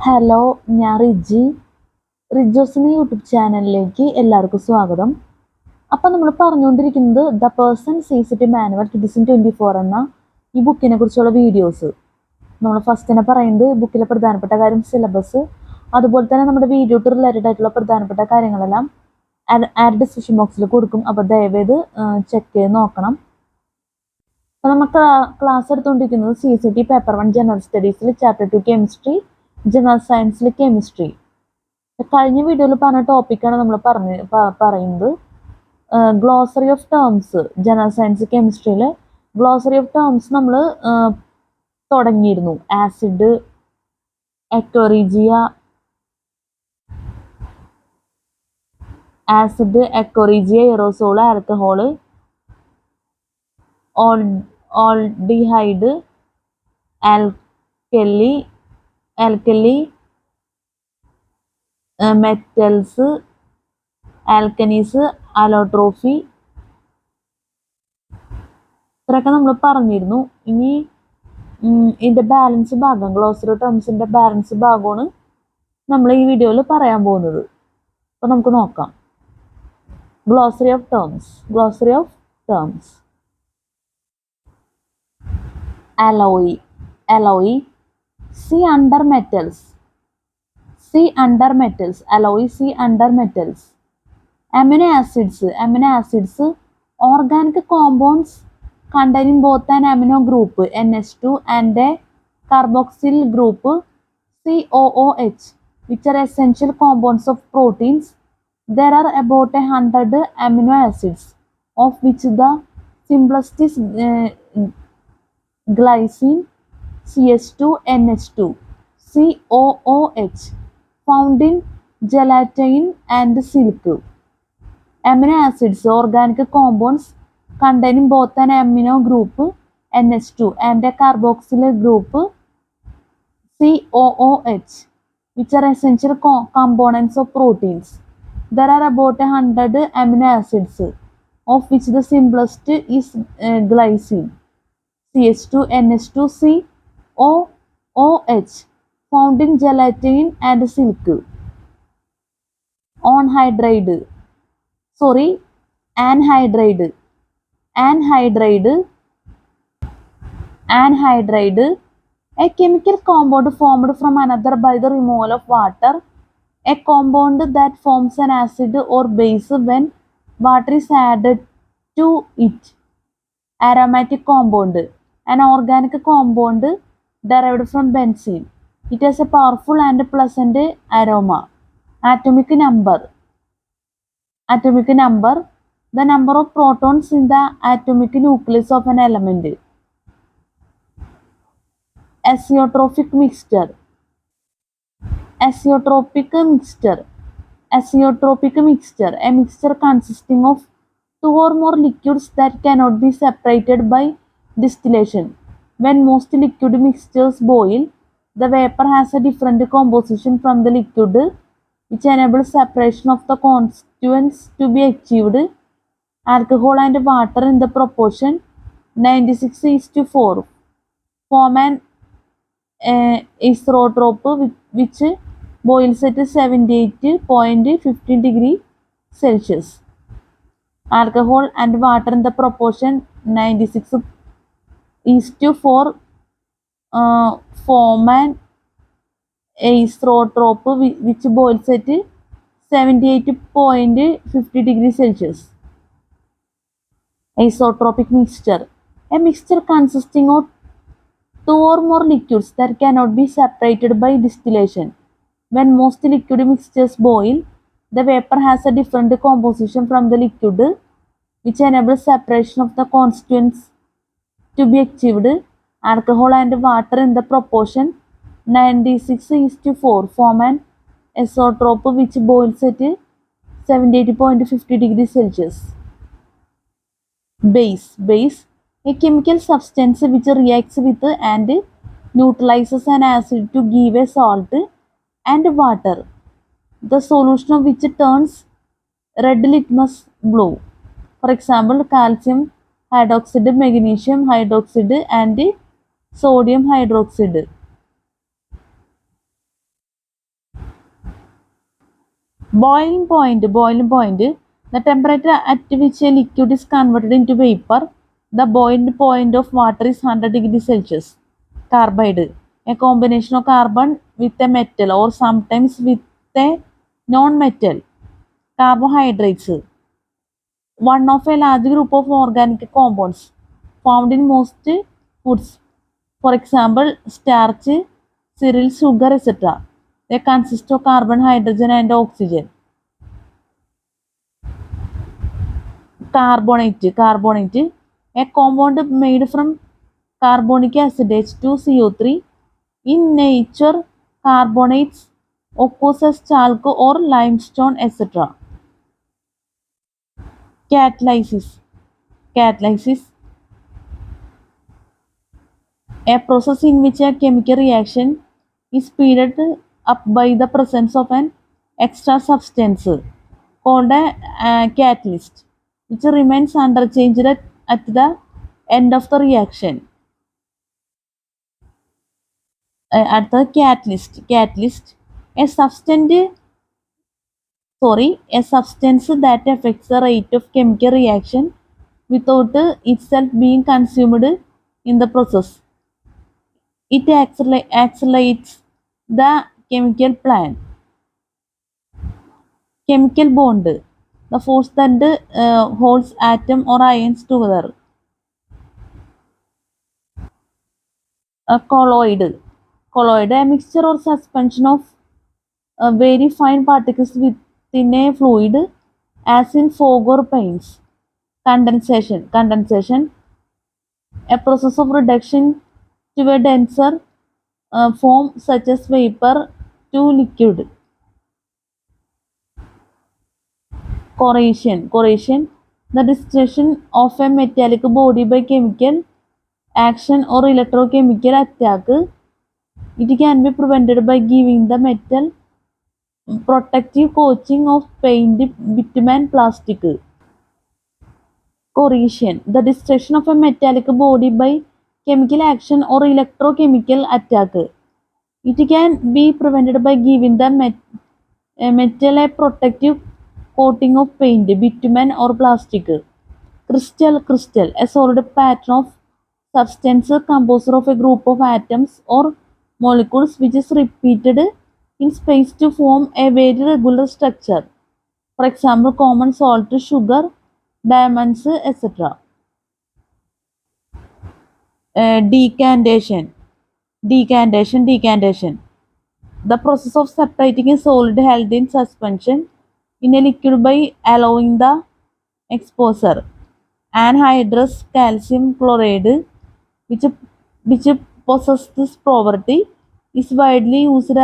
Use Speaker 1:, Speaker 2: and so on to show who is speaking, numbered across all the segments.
Speaker 1: Hello, ഞാൻ Riji. റിജോസിൻ്റെ YouTube ചാനലിലേക്ക് എല്ലാവർക്കും സ്വാഗതം. അപ്പോൾ നമ്മൾ പറഞ്ഞുകൊണ്ടിരിക്കുന്നത് ദ പേഴ്സൺ സീസിറ്റി മാനുവൽ 2024 എന്ന ഈ ബുക്കിനെ കുറിച്ചുള്ള വീഡിയോസ്. നമ്മൾ ഫസ്റ്റ് തന്നെ പറയുന്നത് ബുക്കിലെ പ്രധാനപ്പെട്ട കാര്യം, സിലബസ്, അതുപോലെ തന്നെ നമ്മുടെ വീഡിയോട്ട് റിലേറ്റഡ് ആയിട്ടുള്ള പ്രധാനപ്പെട്ട കാര്യങ്ങളെല്ലാം ആഡ് ഡിസ്ക്രിപ്ഷൻ ബോക്സിൽ കൊടുക്കും. അപ്പോൾ ദയവേത് ചെക്ക് ചെയ്ത് നോക്കണം. അപ്പോൾ നമുക്ക് ക്ലാസ് എടുത്തുകൊണ്ടിരിക്കുന്നത് CCT പേപ്പർ 1 ജനറൽ സ്റ്റഡീസിൽ ചാപ്റ്റർ 2 കെമിസ്ട്രി, ജനറൽ സയൻസിൽ കെമിസ്ട്രി. കഴിഞ്ഞ വീഡിയോയിൽ പറഞ്ഞ ടോപ്പിക്കാണ് നമ്മൾ പറയുന്നത്. Glossary of terms, general science കെമിസ്ട്രിയിൽ ഗ്ലോസറി ഓഫ് ടേംസ് നമ്മൾ തുടങ്ങിയിരുന്നു. Acid, aqua regia, aerosol, alcohol, aldehyde, alkali, metals, alkanes, allotropy, ഇത്രയൊക്കെ നമ്മൾ പറഞ്ഞിരുന്നു. ഇനി ഇതിൻ്റെ ബാലൻസ് ഭാഗം, ഗ്ലോസറി ടേംസിൻ്റെ ബാലൻസ് ഭാഗമാണ് നമ്മൾ ഈ വീഡിയോയിൽ പറയാൻ പോകുന്നത്. അപ്പോൾ നമുക്ക് നോക്കാം. Glossary of terms. alloy, C under metals, alloy, C under metals. Amino acids, organic compounds containing both an amino group NH2 and a carboxyl group COOH, which are essential compounds of proteins. There are about 100 amino acids, of which the simplest is glycine, CH2NH2, COOH, found in gelatin and silk. Amino acids, organic compounds containing both an amino group NH2 and a carboxyl group COOH, which are essential components of proteins. There are about 100 amino acids, of which the simplest is glycine, CH2NH2, COOH, found in gelatin and silk. Anhydride, a chemical compound formed from another by the removal of water, a compound that forms an acid or base when water is added to it. Aromatic compound, an organic compound derived from benzene. It has a powerful and pleasant aroma. Atomic number, the number of protons in the atomic nucleus of an element. Azeotropic mixture, a mixture consisting of two or more liquids that cannot be separated by distillation. When most liquid mixtures boil, the vapor has a different composition from the liquid, which enables separation of the constituents to be achieved. Alcohol and water in the proportion 96:4 form an isotrope which boils at 78.15 degrees Celsius. Alcohol and water in the proportion 96:4 form an isotrope which boils at 78.50 degrees Celsius. Isotropic mixture, a mixture consisting of two or more liquids that cannot be separated by distillation. When most liquid mixtures boil, the vapor has a different composition from the liquid, which enables separation of the constituents to be achieved. Alcohol and water in the proportion 96:4 form an isotrope which boils at 78.50 degrees Celsius. Base, a chemical substance which reacts with and neutralizes an acid to give a salt and water, the solution of which turns red litmus blue. For example, calcium hydroxide, magnesium hydroxide and sodium hydroxide. Boiling point, the temperature at which a liquid is converted into vapor. The boiling point of water is 100 degrees Celsius. Carbide, a combination of carbon with a metal or sometimes with a non-metal. Carbohydrates, one of a large group of organic compounds found in most foods. For example, starch, cereal, sugar, etc. They consist of carbon, hydrogen, and oxygen. Carbonate, a compound made from carbonic acid H2CO3. In nature, carbonates occurs as chalk or limestone, etc. Catalysis, a process in which a chemical reaction is speeded up by the presence of an extra substance called a catalyst, which remains unchanged at the end of the reaction. At the catalyst, a substance that affects the rate of chemical reaction without itself being consumed in the process. It accelerates the chemical plant. Chemical bond, the force that holds atom or ions together. A colloid, a mixture or suspension of very fine particles within a fluid, as in fog or paints. Condensation, a process of reduction to a denser form such as vapor to liquid. Corrosion, the destruction of a metallic body by chemical action or electrochemical attack. It can be prevented by giving the metal protective coating of paint, bitumen, plastic. Corrosion, the destruction of a metallic body by chemical action or electrochemical attack. It can be prevented by giving the metal a protective coating of paint, bitumen, or plastic. Crystal, a solid pattern of substance composed of a group of atoms or molecules which is repeated in space to form a very regular structure. For example, common salt, sugar, diamonds, etc. Decantation, decantation. The process of separating a solid held in suspension in a liquid by allowing the exposure. Anhydrous calcium chloride, which possesses this property, is widely used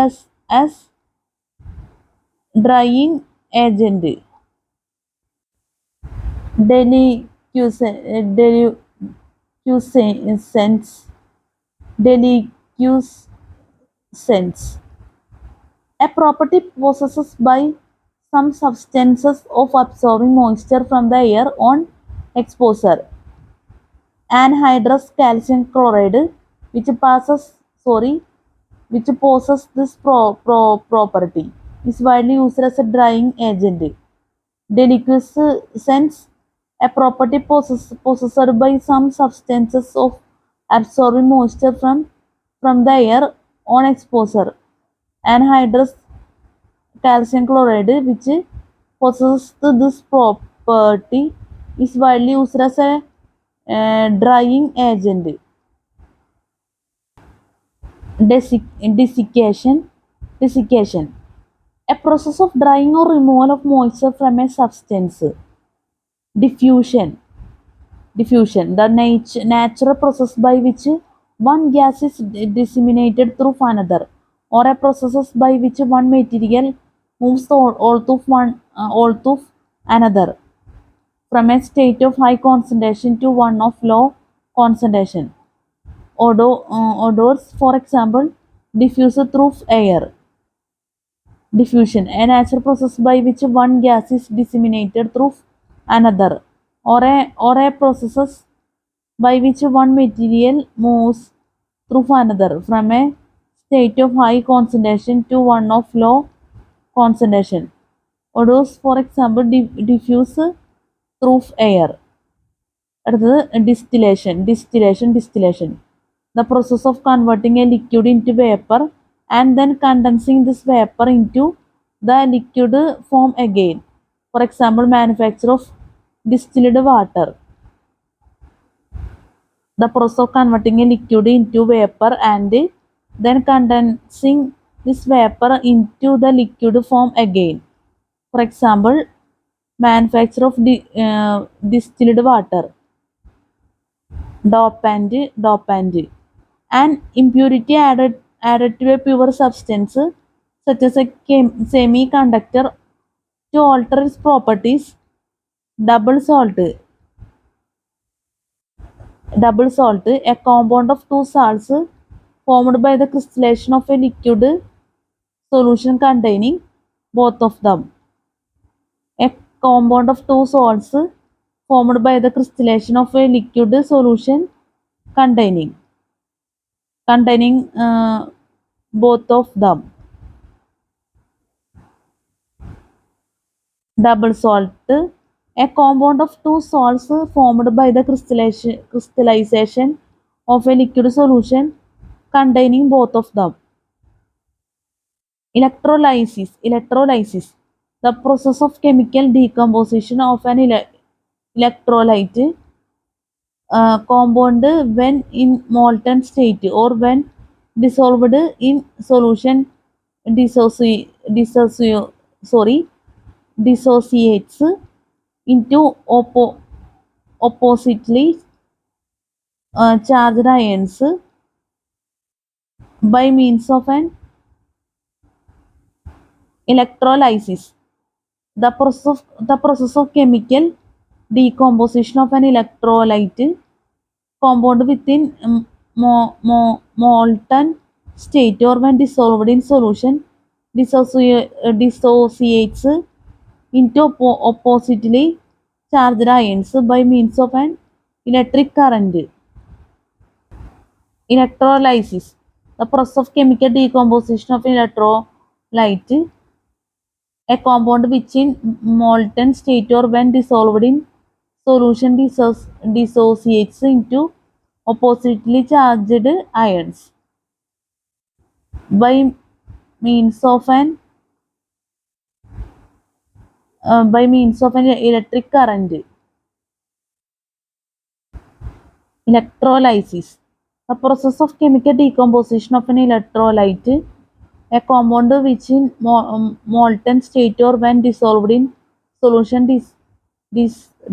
Speaker 1: as drying agent. Deliquescence, deliquescence, a property possessed by some substances of absorbing moisture from the air on exposure. Anhydrous calcium chloride, which possesses this property, is widely used as a drying agent. Deliquescence, a property possessed by some substances of absorbing moisture from the air on exposure. Anhydrous calcium chloride, which possesses this property, is widely used as a drying agent. Desiccation, a process of drying or removal of moisture from a substance. Diffusion, the natural process by which one gas is disseminated through another, or a process by which one material moves all through another, from a state of high concentration to one of low concentration. Odors, for example, diffuse through air. Diffusion, a natural process by which one gas is disseminated through another, or a process by which one material moves through another, from a state of high concentration to one of low concentration. odors, for example, diffuse through air. അടുത്തത് distillation. The process of converting a liquid into vapor and then condensing this vapor into the liquid form again. For example, manufacture of distilled water. The process of converting a liquid into vapor and then condensing this vapor into the liquid form again. For example, manufacture of distilled water. Dopant. An impurity added to a pure substance such as a semiconductor to alter its properties. Double salt, a compound of two salts formed by the crystallization of a liquid solution containing both of them. A compound of two salts formed by the crystallization of a liquid solution containing both of them. Double salt, a compound of two salts formed by the crystallization of a liquid solution containing both of them. Electrolysis, the process of chemical decomposition of an electrolyte compound when in molten state or when dissolved in solution dissociates into oppositely charged ions by means of an electrolysis. The process of chemical decomposition of an electrolyte compound within molten state or when dissolved in solution dissociates into oppositely charged ions by means of an electric current. Electrolysis, the process of chemical decomposition of an electrolyte, a compound which in molten state or when dissolved in solution dissociates into oppositely charged ions by means of an electric current. Electrolysis, the process of chemical decomposition of an electrolyte, a compound which in molten state or when dissolved in solution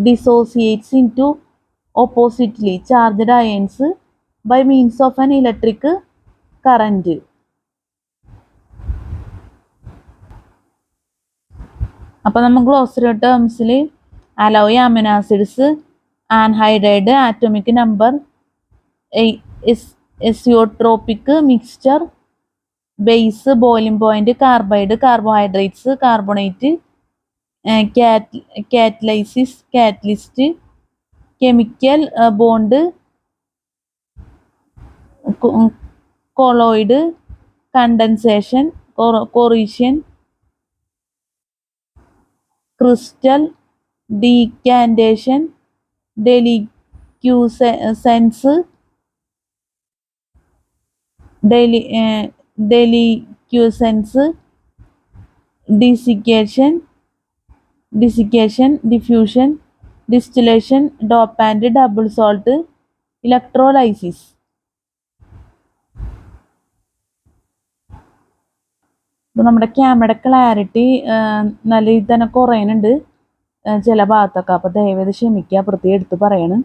Speaker 1: dissociates into oppositely charged ions by means of an electric current. അപ്പോൾ നമ്മൾ glossary ടേംസിൽ alloy amino acids anhydride atomic number azeotropic mixture base boiling point carbide carbohydrates carbonate catalyst chemical bond colloid condensation corrosion crystal decantation deliquescence desiccation diffusion distillation dopant double salt electrolysis. ഇപ്പോൾ നമ്മുടെ ക്യാമറയുടെ clarity നല്ല രീതിയിൽ തന്നെ കുറയുന്നുണ്ട് ചില ഭാഗത്തൊക്കെ, അപ്പോൾ ദയവേത് ക്ഷമിക്കുക, പ്രത്യേകം എടുത്ത് പറയാണ്.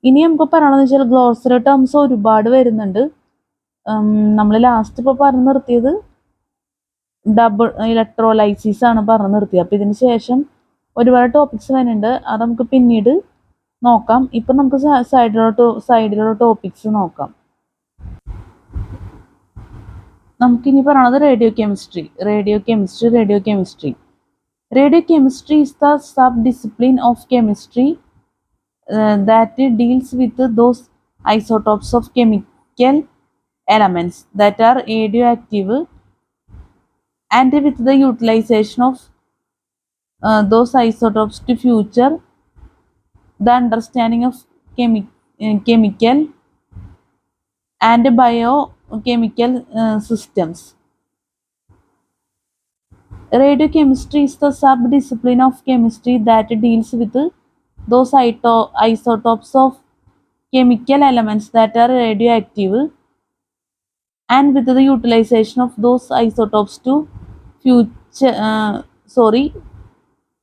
Speaker 1: ഇനി നമുക്ക് പറയണമെന്ന് വെച്ചാൽ ഗ്ലോസറി ടേംസ് ഒരുപാട് വരുന്നുണ്ട്. നമ്മൾ ലാസ്റ്റ് ഇപ്പോൾ പറഞ്ഞു നിർത്തിയത് ഡബിൾ ഇലക്ട്രോലൈസിസ് ആണ് പറഞ്ഞു നിർത്തിയത്. അപ്പോൾ ഇതിന് ശേഷം ഒരുപാട് ടോപ്പിക്സ് വരുന്നുണ്ട്, അത് നമുക്ക് പിന്നീട് നോക്കാം. ഇപ്പം നമുക്ക് സൈഡിലുള്ള ടോപ്പിക്സ് നോക്കാം. നമുക്കിനി പറയണത് radio chemistry is the sub-discipline of chemistry that deals with those isotopes of chemical elements that are radioactive and with the utilization of those isotopes to future the understanding of chemical and biochemical systems. Radiochemistry is the sub-discipline of chemistry that deals with those isotopes of chemical elements that are radioactive and with the utilization of those isotopes to future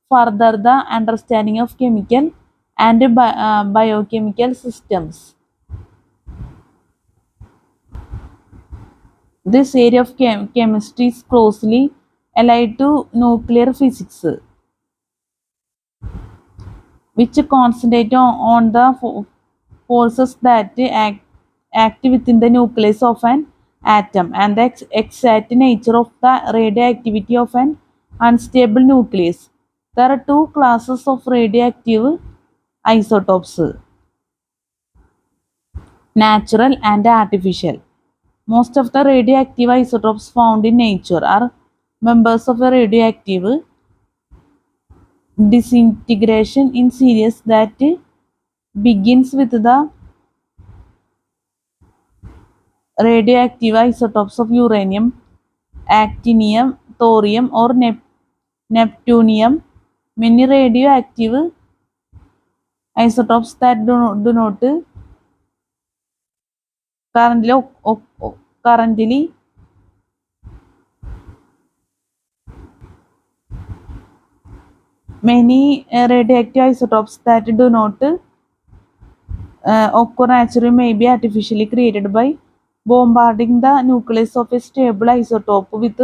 Speaker 1: further the understanding of chemical and biochemical systems. This area of chemistry is closely allied to nuclear physics, which concentrate on the forces that act within the nucleus of an atom and the exact nature of the radioactivity of an unstable nucleus. There are two classes of radioactive isotopes, natural and artificial. Most of the radioactive isotopes found in nature are members of a radioactive disintegration in series that begins with the radioactive isotopes of uranium, actinium, thorium, or neptunium. Many radioactive isotopes that do not currently many radioactive isotopes that do not occur naturally may be artificially created by bombarding the nucleus of a stable isotope with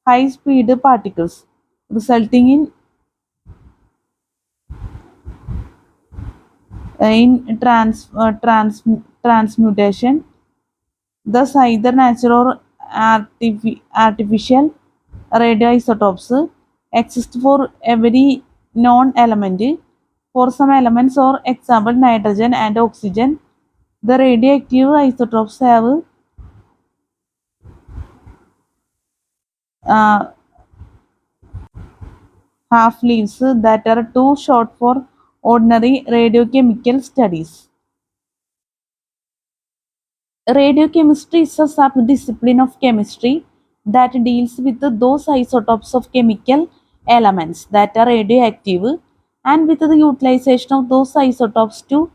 Speaker 1: high speed particles, resulting in transmutation. Thus, either natural or artificial radioisotopes exist for every known element. For some elements, for example nitrogen and oxygen, the radioactive isotopes have uh, half-lives that are too short for ordinary radiochemical studies. Radiochemistry is a sub-discipline of chemistry that deals with those isotopes of chemical elements that are radioactive and with the utilization of those isotopes to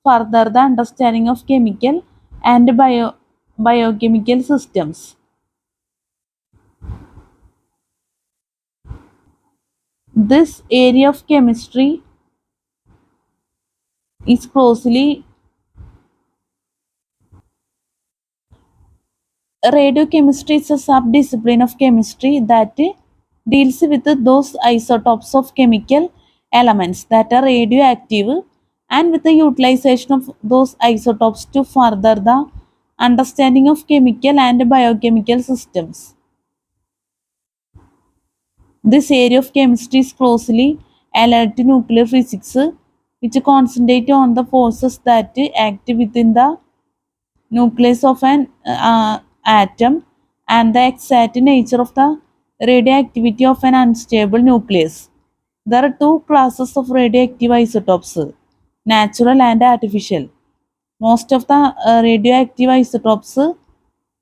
Speaker 1: further the understanding of chemical and biochemical systems. This area of chemistry is closely radiochemistry is a sub-discipline of chemistry that deals with those isotopes of chemical elements that are radioactive and with the utilization of those isotopes to further the understanding of chemical and biochemical systems. This area of chemistry is closely allied to nuclear physics, which concentrate on the forces that act within the nucleus of an atom and the exact nature of the radioactivity of an unstable nucleus. There are two classes of radioactive isotopes, natural and artificial. Most of the radioactive isotopes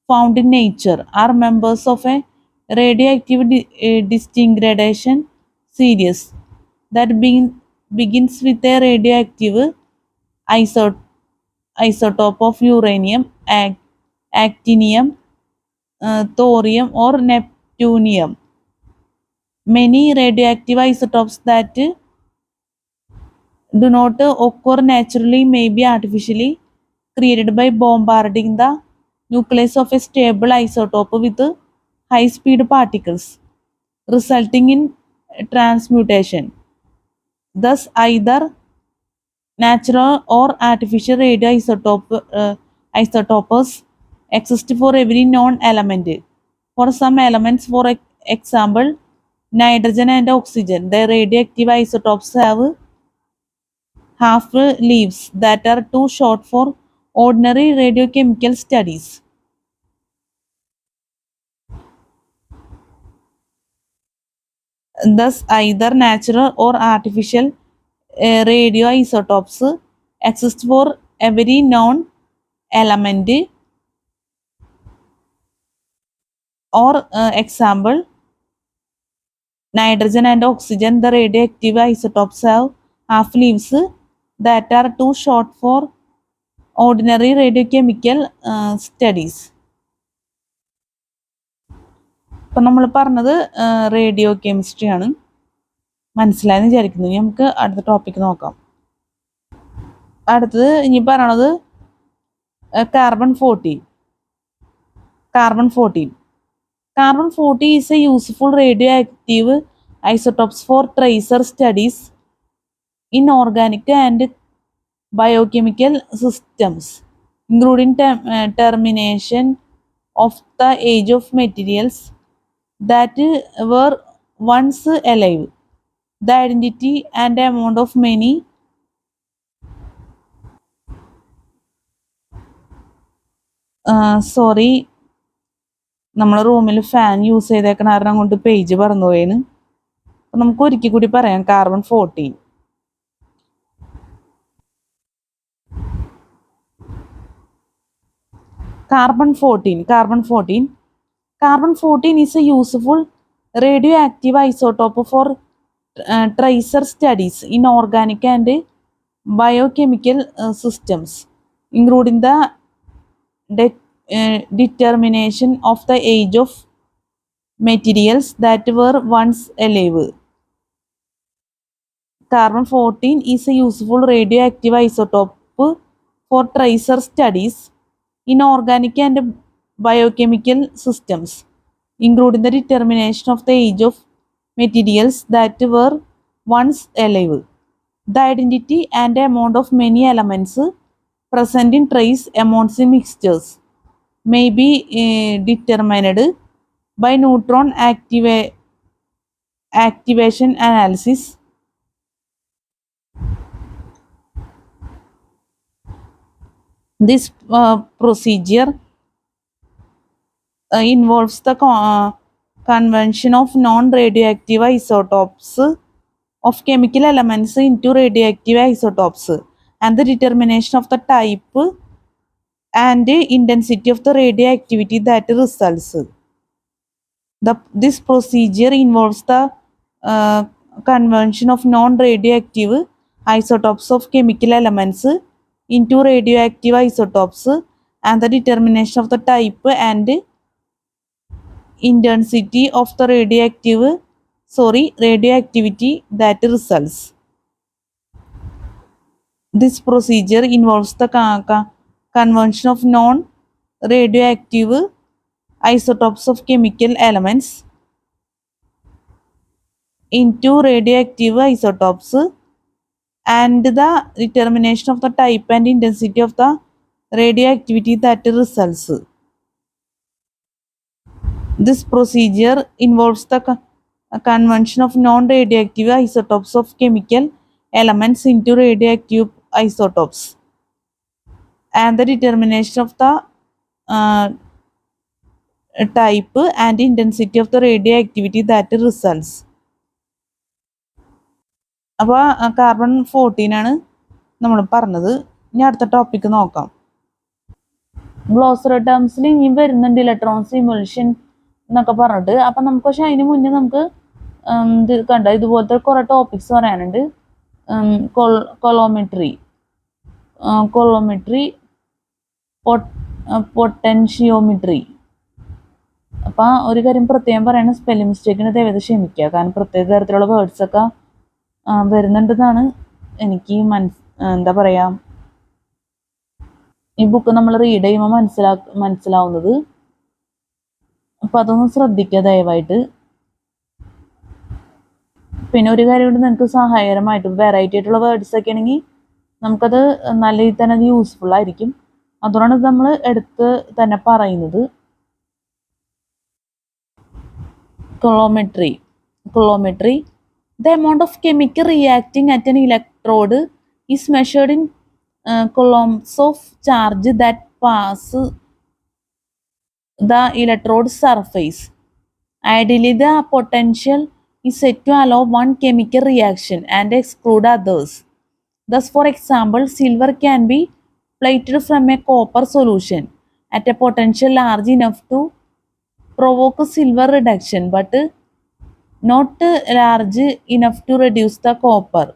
Speaker 1: found in nature are members of a radioactive disintegration series that begins with a radioactive isotope isotope of uranium, actinium, thorium, or neptunium. Many radioactive isotopes that do not occur naturally may be artificially created by bombarding the nucleus of a stable isotope with high speed particles, resulting in transmutation. Thus, either natural or artificial isotopes exist for every known element. For some elements, for example, nitrogen and oxygen, the radioactive isotopes have half-lives that are too short for ordinary radiochemical studies. Thus, either natural or artificial radioisotopes exist for every known element. Or example, nitrogen and oxygen, the radioactive isotopes have half-lives that are too short for ordinary radiochemical studies. ഇപ്പം നമ്മൾ പറഞ്ഞത് radio chemistry ആണ്. മനസ്സിലായെന്ന് വിചാരിക്കുന്നു. ഇനി നമുക്ക് അടുത്ത topic നോക്കാം. അടുത്തത് ഇനി പറയണത് carbon 14. Carbon 14. Carbon 14 is a useful radioactive isotopes for tracer studies in organic and biochemical systems, including termination of the age of materials that were once alive, the identity and amount of many sorry, നമ്മൾ റൂമിൽ fan use ചെയ്തേക്കണ കാരണം കൊണ്ട് page പറന്നു പോയേന്. അപ്പം നമുക്ക് ഒരിക്കൽ കൂടി പറയാം. Carbon 14. Carbon 14. Carbon 14. Carbon 14 is a useful radioactive isotope for tracer studies in organic and biochemical systems, including the determination of the age of materials that were once alive. Carbon 14 is a useful radioactive isotope for tracer studies in organic and biochemical systems, including the determination of the age of materials that were once alive, the identity and amount of many elements present in trace amounts in mixtures may be determined by neutron activation analysis. This procedure involves the conversion of non-radioactive isotopes of chemical elements into radioactive isotopes and the determination of the type and intensity of the radioactivity that results. This procedure involves the conversion of non-radioactive isotopes of chemical elements into radioactive isotopes and the determination of the type and intensity of the radioactivity that results. This procedure involves the conversion of non-radioactive isotopes of chemical elements into radioactive isotopes and the determination of the type and intensity of the radioactivity that results. This procedure involves the conversion of non-radioactive isotopes of chemical elements into radioactive isotopes and the determination of the type and intensity of the radioactivity that results. അപ്പോൾ carbon 14 ആണ് നമ്മൾ പറഞ്ഞത്. ഇനി അടുത്ത topic നോക്കാം. Glossary ടേംസിൽ ഇനിയും വരുന്നുണ്ട് electrons emulsion എന്നൊക്കെ പറഞ്ഞിട്ട്. അപ്പം നമുക്ക് പക്ഷെ അതിന് മുന്നേ നമുക്ക് ഇത് കണ്ട ഇതുപോലത്തെ കുറേ ടോപ്പിക്സ് പറയാനുണ്ട്. കൊളോമെട്രി, പൊട്ടൻഷിയോമെട്രി. അപ്പം ഒരു കാര്യം പ്രത്യേകം പറയണ സ്പെല്ലിംഗ് മിസ്റ്റേക്കിന് ദയവായി ക്ഷമിക്കുക. കാരണം പ്രത്യേക തരത്തിലുള്ള വേർഡ്സൊക്കെ വരുന്നുണ്ടെന്നാണ് എനിക്ക് എന്താ പറയുക, ഈ ബുക്ക് നമ്മൾ റീഡ് ചെയ്യുമ്പോൾ മനസ്സിലാവുന്നത്. അപ്പം അതൊന്ന് ശ്രദ്ധിക്കുക ദയവായിട്ട്. പിന്നെ ഒരു കാര്യം കൊണ്ട് നിങ്ങൾക്ക് സഹായകരമായിട്ട് വെറൈറ്റി ആയിട്ടുള്ള വേർഡ്സ് ഒക്കെ ആണെങ്കിൽ നമുക്കത് നല്ല രീതിയിൽ തന്നെ അത് യൂസ്ഫുൾ ആയിരിക്കും. അതുകൊണ്ടാണ് നമ്മൾ എടുത്ത് തന്നെ പറയുന്നത്. കൊളോമെട്രി. The amount of chemical reacting at an electrode is measured in coulombs of charge that pass the electrode surface. Ideally, the potential is said to allow one chemical reaction and exclude others. Thus, for example, silver can be plated from a copper solution at a potential large enough to provoke silver reduction, but not large enough to reduce the copper.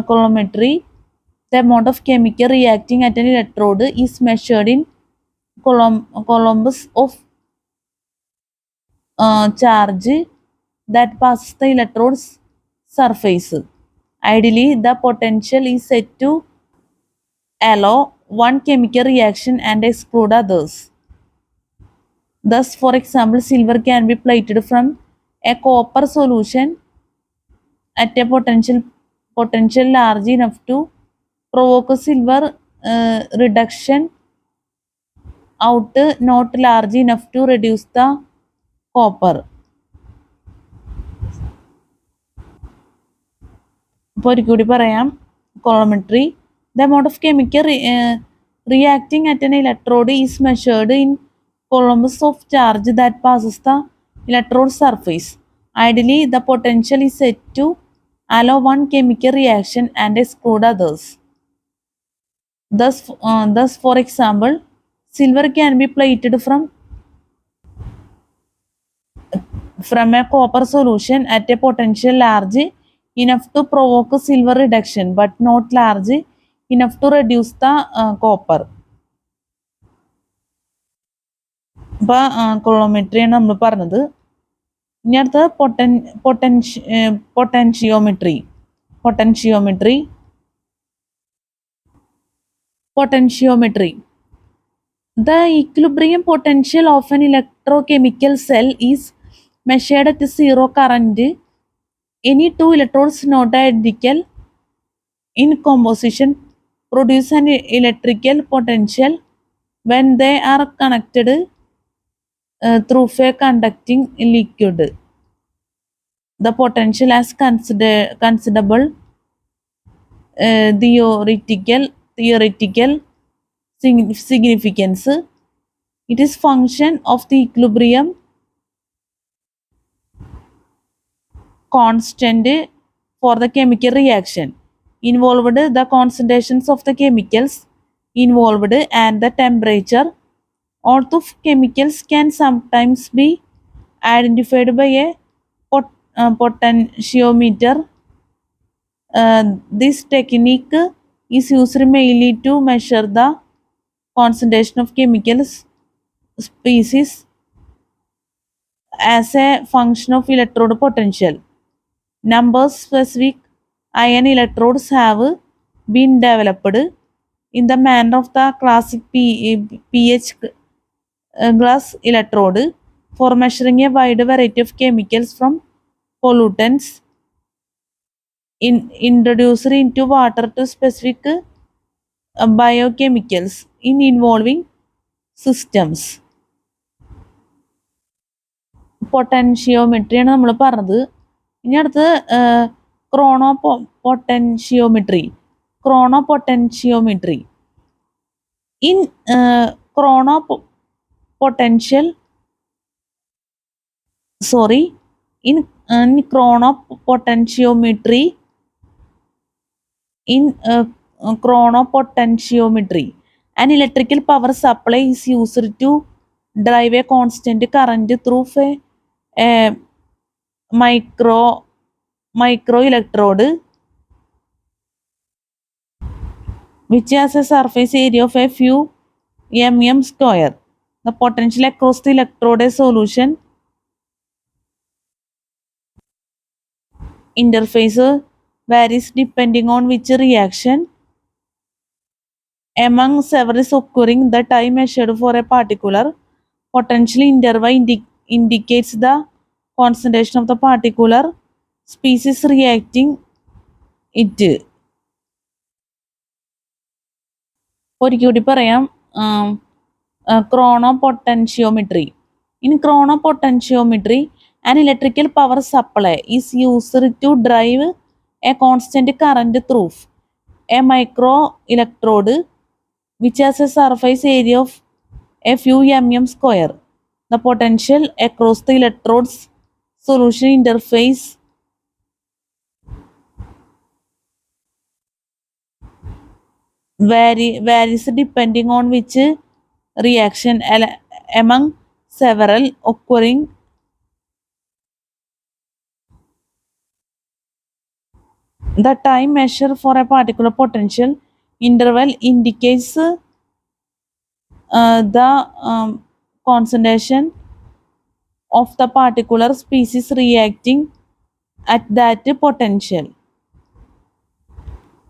Speaker 1: Coulometry, the amount of chemical reacting at an electrode is measured in coulombs of charge that passes the electrode's surface. Ideally, the potential is set to allow one chemical reaction and exclude others. Thus, for example, silver can be plated from a copper solution at a potential large enough to provoke a silver reduction out, not large enough to reduce the copper. ഇപ്പോൾ ഒരു കൂടി പറയാം. Coulometry, the amount of chemical reacting at an electrode is measured in coulombs of charge that passes the electrode surface. Ideally, the potential is set to allow one chemical reaction and exclude others. Thus, for example, silver can be plated from a copper solution at a potential large enough to provoke silver reduction, but not large enough to reduce the copper. അപ്പോൾ കൊളോമെട്രിയാണ് നമ്മൾ പറഞ്ഞത്. ഇനി അടുത്തത് പൊട്ടൻഷിയോമെട്രി. The equilibrium potential of an electrochemical cell is measured at zero current. Any two electrodes not identical in composition produce an electrical potential when they are connected through a conducting liquid. The potential has considerable theoretical significance. It is function of the equilibrium constant for the chemical reaction involved, the concentrations of the chemicals involved, and the temperature. Although chemicals can sometimes be identified by a potentiometer, this technique is used mainly to measure the concentration of chemical species as a function of electrode potential. Number specific ion electrodes have been developed in the manner of the classic pH glass electrode for measuring a wide variety of chemicals from pollutants introduced into water to specific biochemicals in involving systems. പൊട്ടൻഷിയോമെട്രിയാണ് നമ്മൾ പറഞ്ഞത്. ഇനി അടുത്ത് chronopotentiometry. In chronopotentiometry, an electrical power supply is used to drive a constant current through a microelectrode which has a surface area of a few mm square. The potential across the electrode solution interface varies depending on which reaction among several is occurring. The time measured for a particular potential interval indicates the concentration of the particular species reacting it. ഒരിക്കൽ പറയാം. chronopotentiometry. In chronopotentiometry, an electrical power supply is used to drive a constant current through a microelectrode which has a surface area of a few mm square. the potential across the electrodes solution interface varies depending on which reaction among several occurring. The time measure for a particular potential interval indicates the concentration of the particular species reacting at that potential.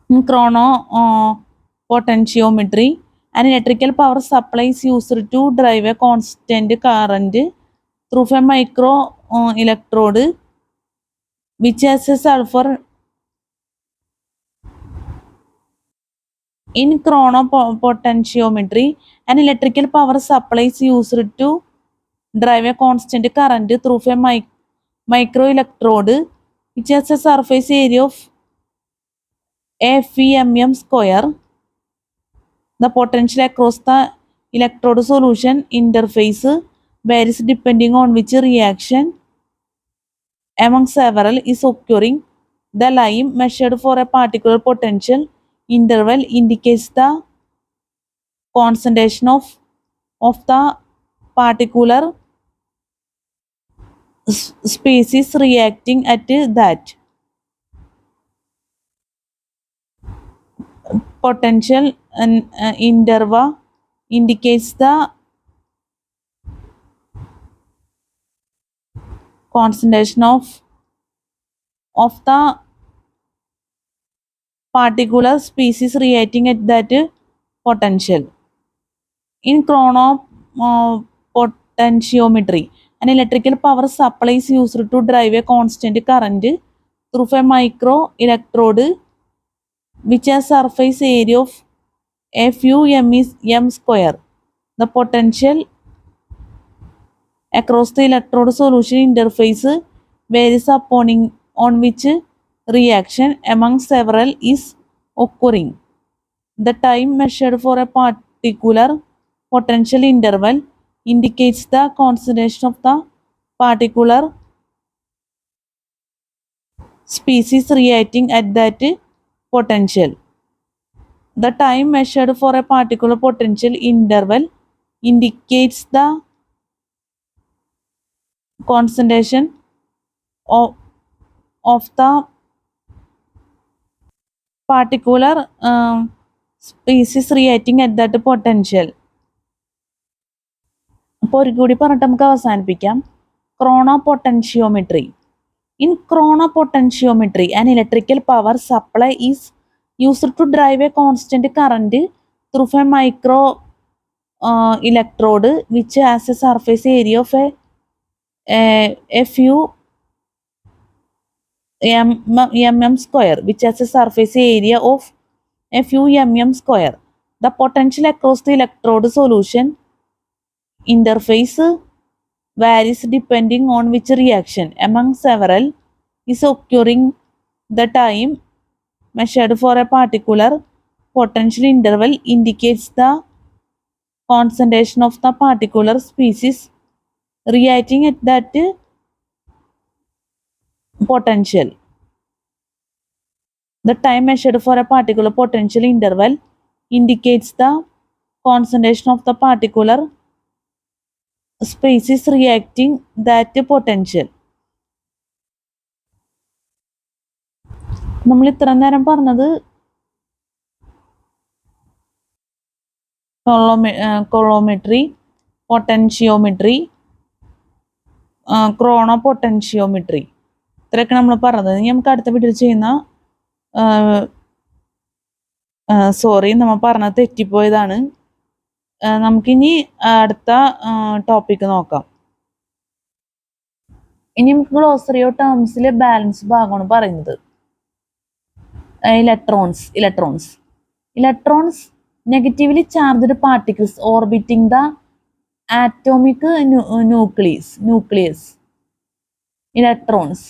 Speaker 1: In potentiometry, an electrical power supply is used to drive a constant current through a micro electrode which has a sulfur. In chronopotentiometry, an electrical power supply is used to drive a constant current through a microelectrode which has a surface area of FEMM square. The potential across the electrode solution interface varies depending on which reaction among several is occurring. The line measured for a particular potential interval indicates the concentration of the particular species reacting at that potential, and interval indicates the concentration of the particular species reacting at that potential. In potentiometry, an electrical power supply is used to drive a constant current through a micro electrode which has surface area of FUM square. The potential across the electrode solution interface varies upon on which reaction among several is occurring. The time measured for a particular potential interval indicates the concentration of the particular species reacting at that potential. The time measured for a particular potential interval indicates the concentration of the particular species reacting at that potential. അപ്പോൾ ഒരു കൂടി പറഞ്ഞിട്ട് നമുക്ക് അവസാനിപ്പിക്കാം. Chronopotentiometry. In chronopotentiometry, an electrical power supply is used to drive a constant current through a micro electrode which has a surface area of a few mm square, which has a surface area of a few mm square. The potential across the electrode solution interface varies depending on which reaction among several is occurring. The time measured for a particular potential interval indicates the concentration of the particular species reacting at that potential. The time measured for a particular potential interval indicates the concentration of the particular species reacting that potential. നമ്മൾ ഇത്ര നേരം പറഞ്ഞത് കൊളോമെട്രി, പൊട്ടൻഷിയോമെട്രി, ക്രോണോപൊട്ടൻഷിയോമെട്രി, ഇത്രയൊക്കെ നമ്മൾ പറഞ്ഞത്. ഇനി നമുക്ക് അടുത്ത വീഡിയോയിൽ ചെയ്യുന്ന സോറി നമ്മൾ പറഞ്ഞത് തെറ്റിപ്പോയതാണ്. നമുക്കിനി അടുത്ത ടോപ്പിക്ക് നോക്കാം. ഇനി നമുക്ക് ഗ്ലോസറി ഓഫ് ടേംസിലെ ബാലൻസ് ഭാഗമാണ് പറയുന്നത്. Electrons negatively charged particles orbiting the atomic nucleus. Electrons,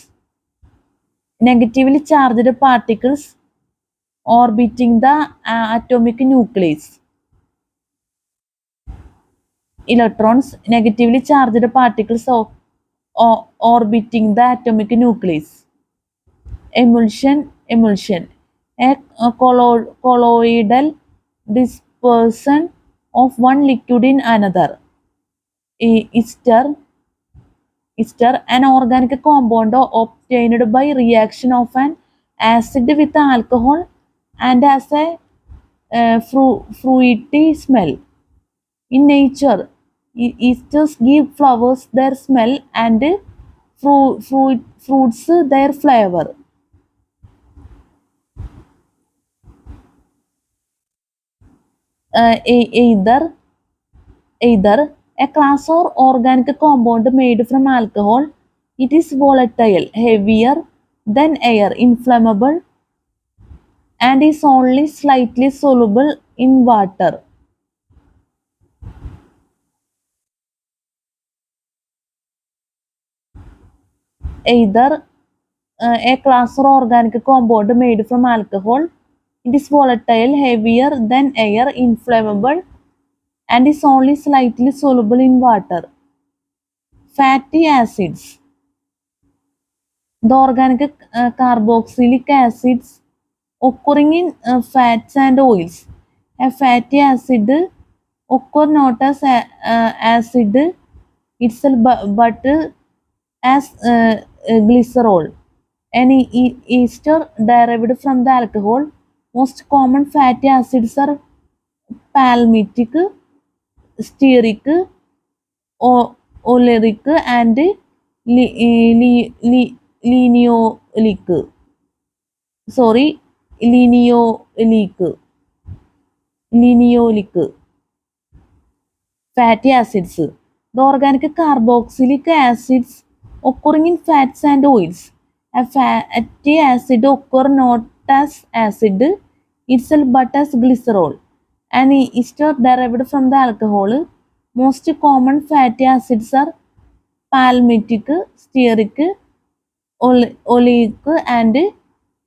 Speaker 1: negatively charged particles orbiting the atomic nucleus. electrons, negatively charged particles orbiting the atomic nucleus. Emulsion, a colloidal dispersion of one liquid in another. Ester, an organic compound obtained by reaction of an acid with alcohol and has a fruity smell. In nature, esters give flowers their smell and fruits their flavor. Either a class or organic compound made from alcohol, it is volatile, heavier than air, inflammable, and is only slightly soluble in water. Either a class or organic compound made from alcohol, it is volatile, heavier than air, inflammable, and is only slightly soluble in water. Fatty acids. The organic carboxylic acids occurring in fats and oils. A fatty acid occur not as acid itself but as glycerol. An ester derived from the alcohol. Most common fatty acids are palmitic, stearic, oleric, and linoleic. Sorry, linoleic. Linoleic. Fatty acids. The organic carboxylic acids occurring in fats and oils. A fatty acid occur not as acid itself but as glycerol. An ester derived from the alcohol. Most common fatty acids are palmitic, stearic, oleic, and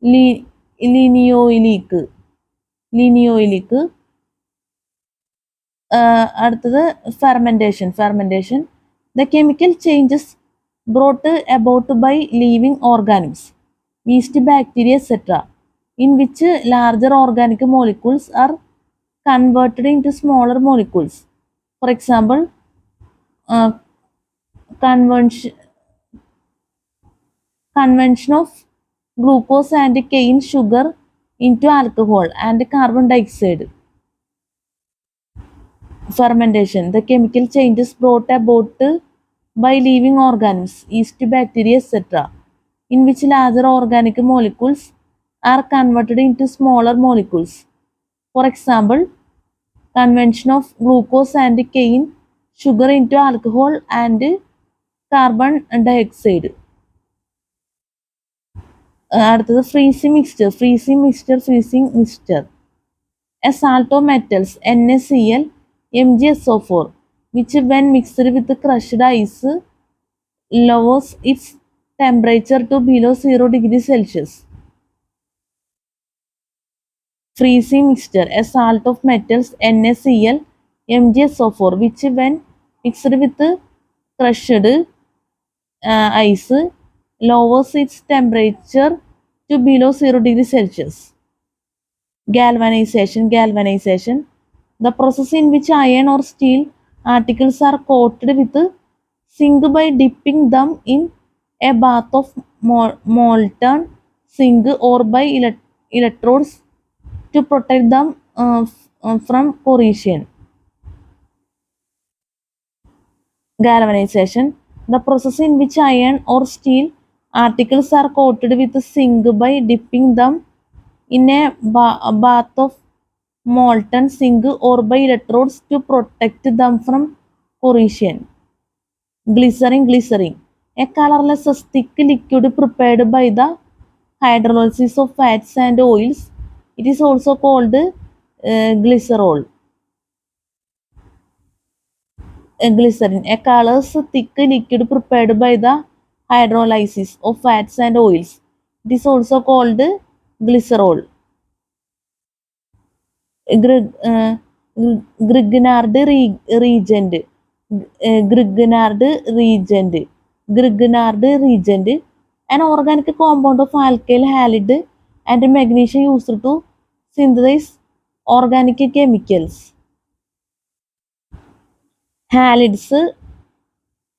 Speaker 1: linoleic. Linoleic. അടുത്തത് fermentation. The chemical changes brought about by living organisms, yeast, bacteria, etc., in which larger organic molecules are converted into smaller molecules. For example, uh, conversion of glucose and cane sugar into alcohol and carbon dioxide. Fermentation. The chemical changes brought about by living organisms, yeast, bacteria, etc., in which larger organic molecules are converted into smaller molecules. For example, conversion of glucose and cane sugar into alcohol and carbon dioxide. അടുത്തത് freezing mixture. A salt of metals, NaCl, MgSO4, which when mixed with crushed ice lowers its temperature to below 0 degrees Celsius. Freezing mixture. A salt of metals, NaCl, MgSO4, which when mixed with crushed ice lowers its temperature to below 0 degrees Celsius. Galvanization. The process in which iron or steel articles are coated with zinc by dipping them in a bath of molten zinc or by electrodes to protect them from corrosion. Galvanization. The process in which iron or steel articles are coated with zinc by dipping them in a bath of molten zinc or by electrodes to protect them from corrosion. Glycerin. A colorless thick liquid prepared by the hydrolysis of fats and oils. It is also called glycerol. Glycerin. A colorless thick liquid prepared by the hydrolysis of fats and oils. It is also called glycerol. Grignard reagent. Grignard reagent. Grignard reagent, an organic compound of alkyl halide and magnesium used to synthesize organic chemicals. Halides.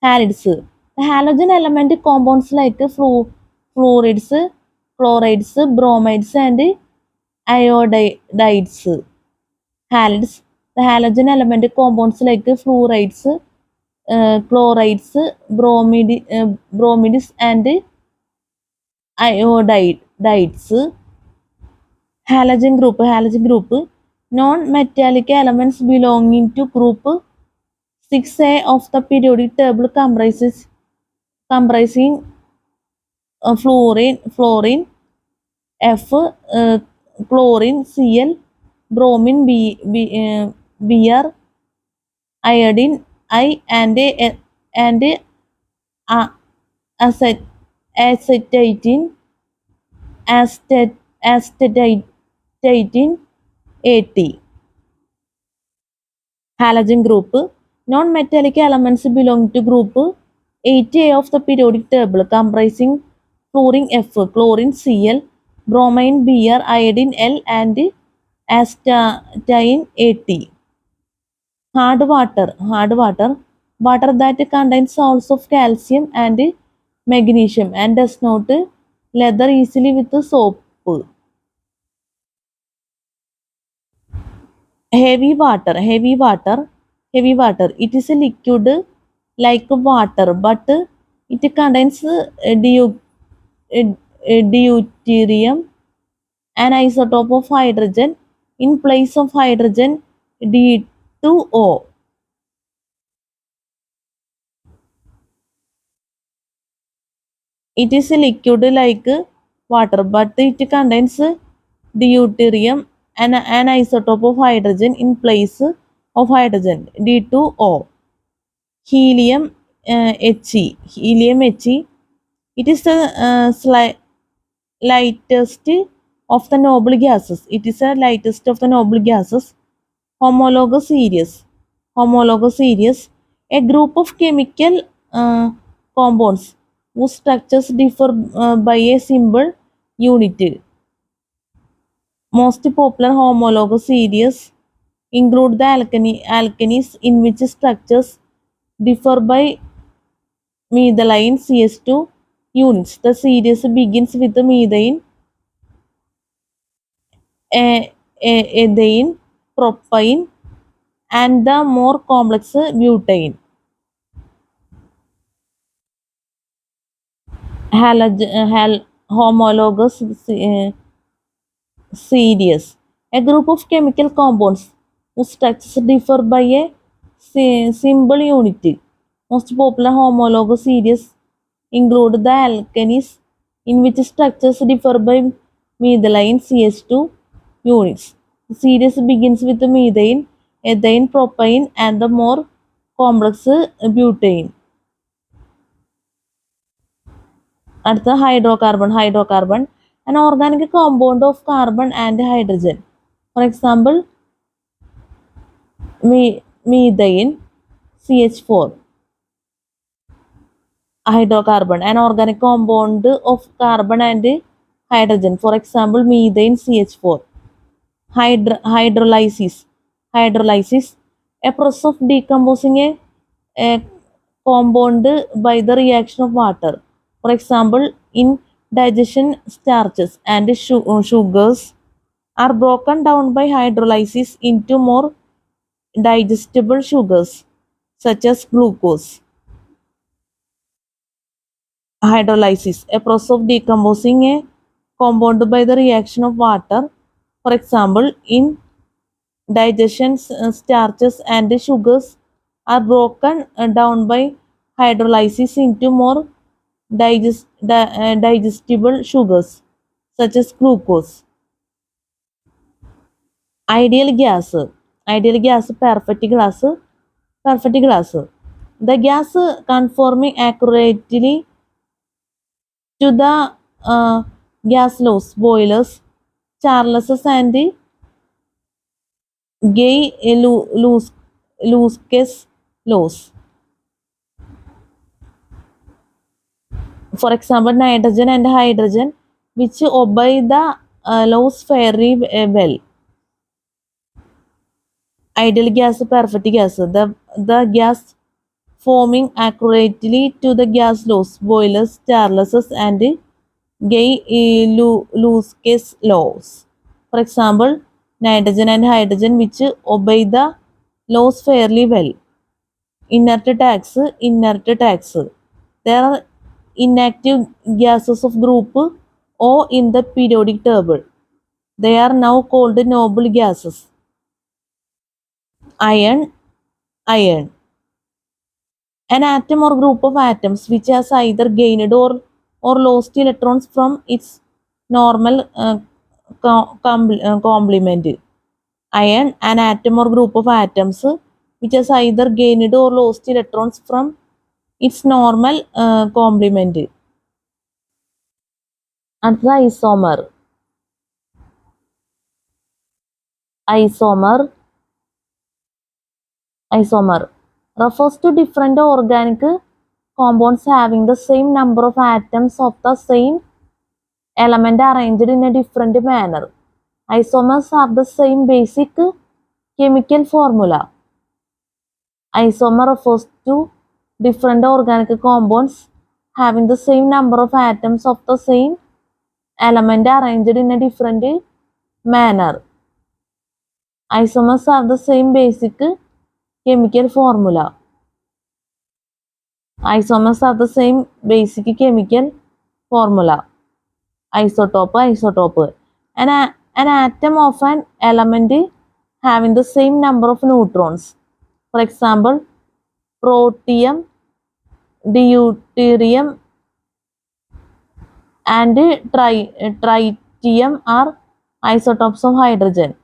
Speaker 1: Halides. The halogen element compounds like fluorides, chlorides, bromides, and iodides. Halides. The halogen element compounds like fluorides, chlorides, bromides, and iodides. Halogen group. Non-metallic elements belonging to group 6A of the periodic table comprising fluorine F, chlorine Cl, bromine Br, iodine I, and acetatin acetatin At. Halogen group. Non-metallic elements belong to group 8A of the periodic table comprising fluorine F, chlorine Cl, bromine Br, iodine L, and astatine At. Hard water that contains salts of calcium and magnesium and does not lather easily with soap. Heavy water. It is a liquid like water, but it contains deuterium, an isotope of hydrogen, in place of hydrogen D2O. It is a liquid like water, but it contains deuterium, an isotope of hydrogen, in place of hydrogen D2O. Helium He. Helium He. It is the lightest of the noble gases. It is the lightest of the noble gases. Homologous series. A group of chemical compounds whose structures differ by a simple unit. Most popular homologous series include the alkanes in which structures differ by methylene CS2 units. The series begins with the methane, ethane, propane, and the more complex butane. Homologous series. A group of chemical compounds whose structures differ by a simple unit. Most popular homologous series include the alkanes in which structures differ by methylene CS2 units. The series begins with methane, ethane, propane, and the more complex butane. അടുത്ത hydrocarbon, an organic compound of carbon and hydrogen. For example, methane CH4. Hydrocarbon, an organic compound of carbon and hydrogen. For example, methane CH4. Hydrolysis, a process of decomposing a compound by the reaction of water. For example, in digestion, starches and sugars are broken down by hydrolysis into more digestible sugars such as glucose. Hydrolysis, a process of decomposing a compound by the reaction of water. For example, in digestion, starches and sugars are broken down by hydrolysis into more digestible sugars such as glucose. Ideal gas, perfect gas. The gas conforming accurately to the gas laws, Boyle's, Charles's, and Gay-Lusk's laws. For example, nitrogen and hydrogen, which obey the laws fairly well. Ideal gas, perfect gas. The gas forming accurately to the gas laws, Boyle's, Charles's, and Gay-Lusk's laws. For example, nitrogen and hydrogen, which obey the laws fairly well. Inert tax. There are inactive gases of group O in the periodic table. They are now called noble gases. Iron. An atom or group of atoms which has either gained or lost electrons from its normal complement. Iron, an atom or group of atoms which has either gained or lost electrons from its normal complement. And the isomer refers to different organic compounds having the same number of atoms of the same element arranged in a different manner. Isomers have the same basic chemical formula. Isomer refers to different organic compounds having the same number of atoms of the same element arranged in a different manner. Isomers have the same basic chemical formula. Isomers have the same basic chemical formula. Isotope. An atom of an element having the same number of neutrons. For example, protium, deuterium, and tritium are isotopes of hydrogen.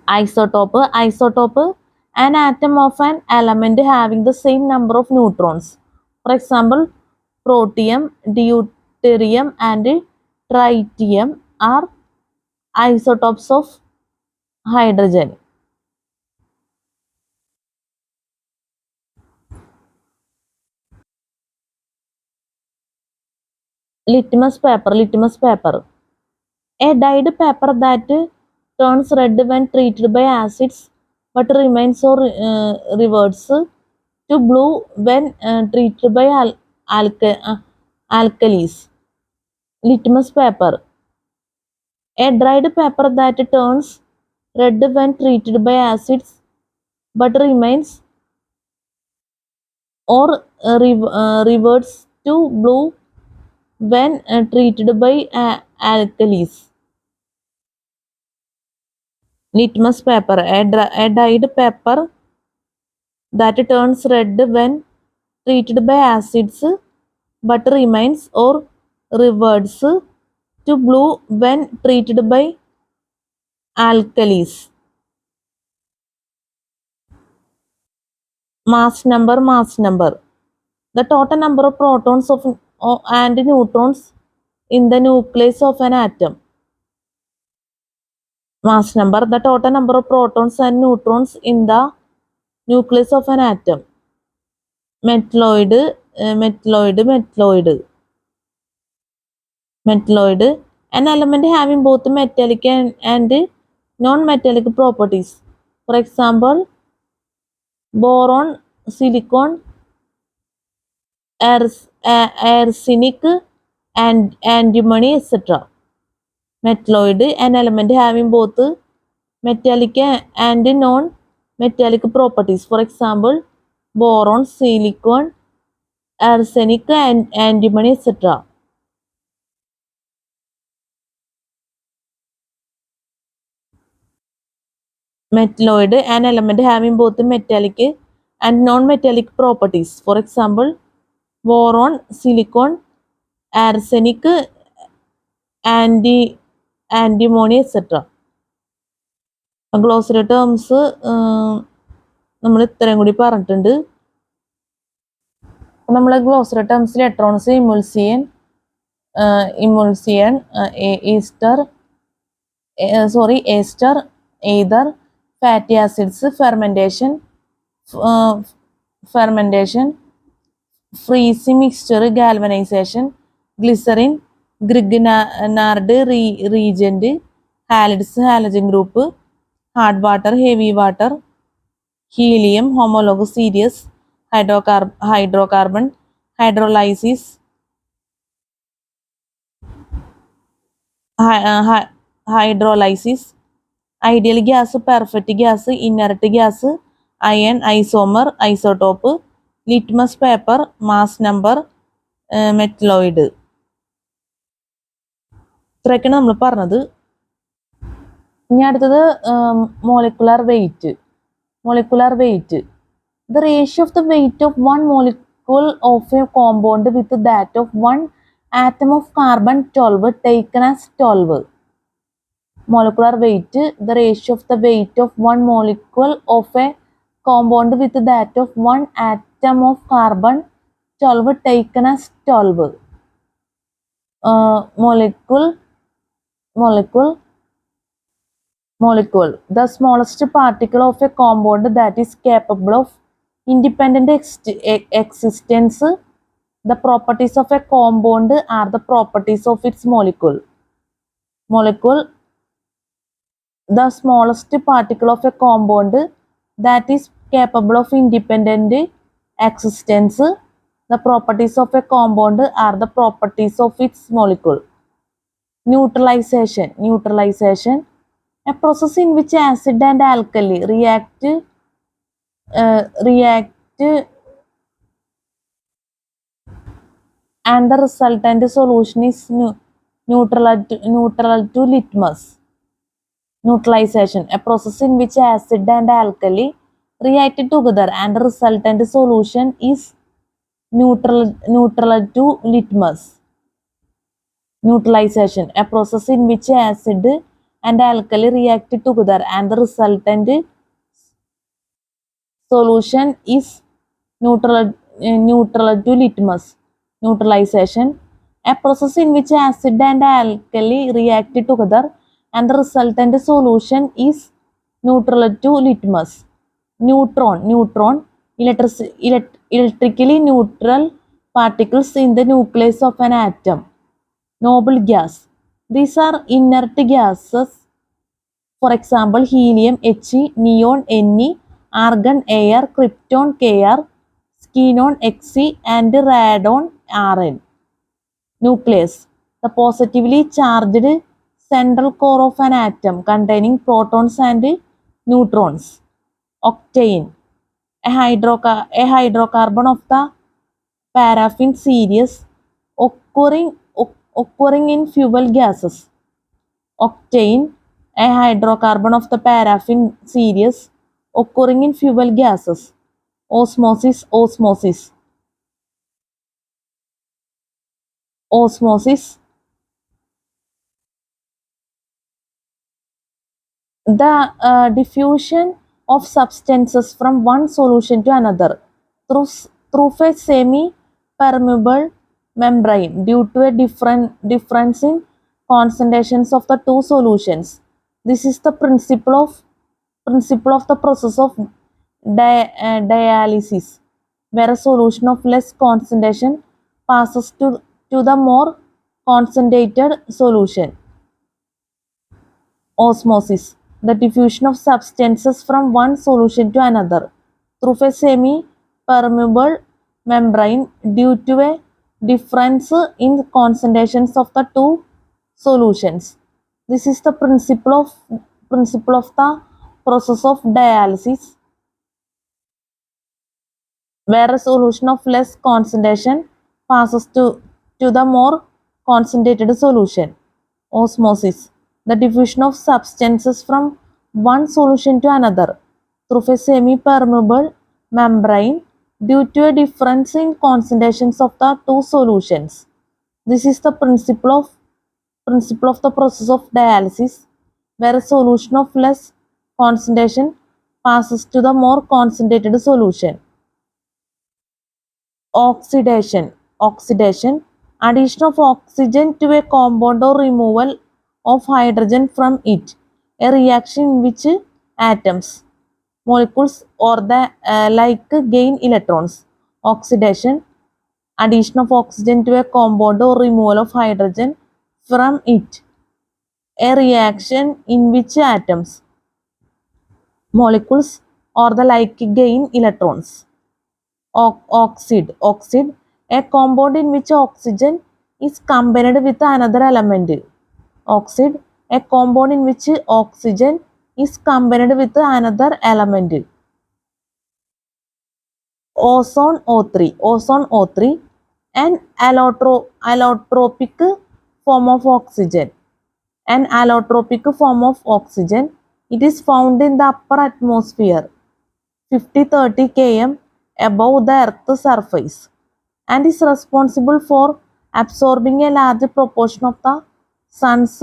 Speaker 1: Isotope, an atom of an element having the same number of neutrons. For example, protium, deuterium, and tritium are isotopes of hydrogen. Litmus paper. A dyed paper that turns red when treated by acids but remains or reverts to blue when treated by alkalis. Litmus paper. A dried paper that turns red when treated by acids but remains or reverts to blue when treated by alkalis. Litmus paper. A dyed paper that turns red when treated by acids but remains or reverts to blue when treated by alkalis. Mass number. The total number of protons and neutrons in the nucleus of an atom. Mass number. The total number of protons and neutrons in the nucleus of an atom. Metalloid. An element having both metallic and non-metallic properties. For example, boron, silicon, arsenic, and antimony, etc. Metalloid, an element having both metallic and non-metallic properties. For example, boron, silicon, arsenic, and antimony, etc. Metalloid, an element having both metallic and non-metallic properties. For example, boron, silicon, arsenic, antimony, etc. Glossary terms നമ്മൾ ഇത്രയും കൂടി പറഞ്ഞിട്ടുണ്ട്. നമ്മൾ glossary ടേംസിൽ electrons emulsion ester either fatty acids, fermentation, freezing mixture, galvanization, glycerin, Grignard reagent, halides, halogen group, hard water, heavy water, helium, homologous series, hydrocarbon, hydrolysis, hydrolysis, ideal gas, perfect gas, inert gas, ion, isomer, isotope, litmus paper, mass number, metalloid. ഇത്രയൊക്കെയാണ് നമ്മൾ പറഞ്ഞത്. ഇനി അടുത്തത് molecular weight. Molecular weight, the ratio of the weight of one molecule of A compound with that of one atom of carbon 12 taken as 12. Molecular weight, the ratio of the weight of one molecule of a compound with that of one atom of carbon 12 taken as 12. Molecule, the smallest particle of a compound that is capable of independent existence. The properties of a compound are the properties of its molecule. The smallest particle of a compound that is capable of independent existence. The properties of a compound are the properties of its molecule. Neutralization, a process in which acid and alkali react and the resultant solution is neutral to litmus. Neutralization, a process in which acid and alkali react together and the resultant solution is neutral to litmus. Neutralization, a process in which acid and alkali react together and the resultant solution is neutral to litmus. Neutralization, a process in which acid and alkali react together and the resultant solution is neutral to litmus. Neutron, electrically neutral particles in the nucleus of an atom. Noble gas, these are inert gases, for example helium He, neon Ne, argon Ar, krypton Kr, xenon Xc and radon Rn. Nucleus, the positively charged central core of an atom containing protons and neutrons. Octane, a hydrocarbon of the paraffin series occurring in fuel gases. Octane, a hydrocarbon of the paraffin series occurring in fuel gases. Osmosis, the diffusion of substances from one solution to another through a semi-permeable membrane due to a difference in concentrations of the two solutions. This is the principle of the process of dialysis, where a solution of less concentration passes to the more concentrated solution. Osmosis, the diffusion of substances from one solution to another through a semi-permeable membrane due to a difference in concentrations of the two solutions. This is the principle of the process of dialysis, where a solution of less concentration passes to the more concentrated solution. Osmosis, the diffusion of substances from one solution to another through a semi-permeable membrane due to a difference in concentrations of the two solutions. This is the principle of the process of dialysis, where a solution of less concentration passes to the more concentrated solution. Oxidation, addition of oxygen to a compound or removal of hydrogen from it, a reaction in which atoms, molecules or the like gain electrons. Oxidation, addition of oxygen to a compound or removal of hydrogen from it. A reaction in which atoms, molecules or the like gain electrons. Oxide. A compound in which oxygen is combined with another element. Oxide. A compound in which oxygen is combined with another element. Ozone O3, an allotropic form of oxygen. It is found in the upper atmosphere, 50-30 km above the Earth's surface, and is responsible for absorbing a large proportion of the sun's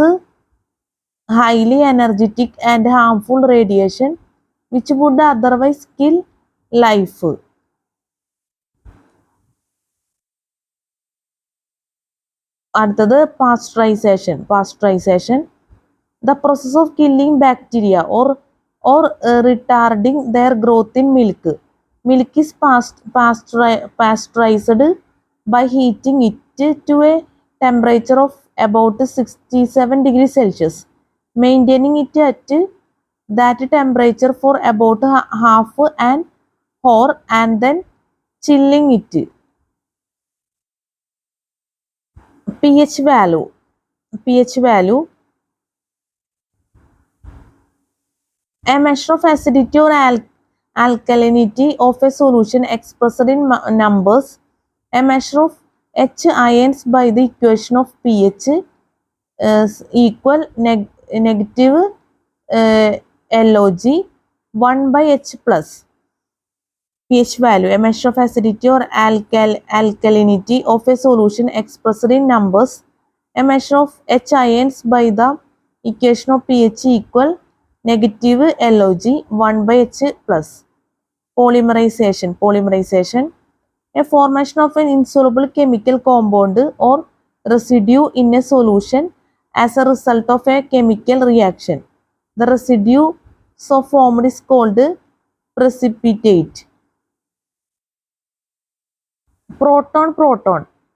Speaker 1: highly energetic and harmful radiation, which would otherwise kill life. അടുത്തത് pasteurization, the process of killing bacteria or retarding their growth in milk. Milk is pasteurized by heating it to a temperature of about 67 degrees Celsius, maintaining it at that temperature for about half an hour and then chilling it. pH value, a measure of acidity or alkalinity of a solution expressed in numbers. A measure of H ions by the equation of pH is equal negative log 1 by H plus. pH value, a measure of acidity or alkalinity of a solution expressed in numbers. A measure of H ions by the equation of pH equal negative log 1 by H plus. Polymerization, a formation of an insoluble chemical compound or residue in a solution as a result of a chemical reaction. The residue so formed is called precipitate. Proton,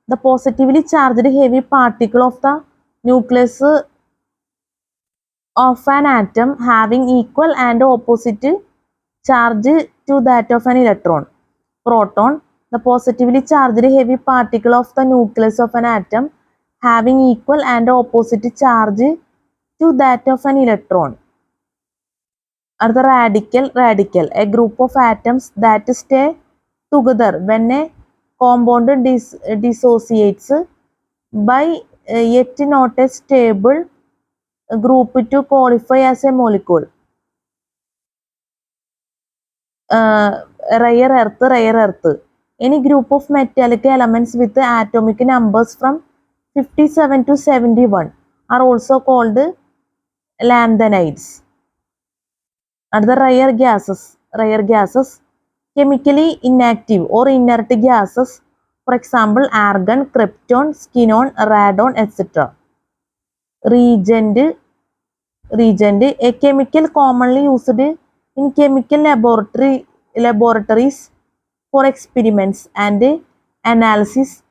Speaker 1: the positively charged heavy particle of the nucleus of an atom having equal and opposite charge to that of an electron. Proton, the positively charged heavy particle of the nucleus of an atom having equal and opposite charge to that of an electron. Are the radical, a group of atoms that stay together when a compound dissociates by yet not a stable group to qualify as a molecule. Rare earth. Any group of metallic elements with atomic numbers from 57 to 71 are also called lanthanides. And the rare gases, chemically inactive or inert gases, for example argon, krypton, xenon, radon, etc. Reagent, a chemical commonly used in chemical laboratories for experiments and analysis,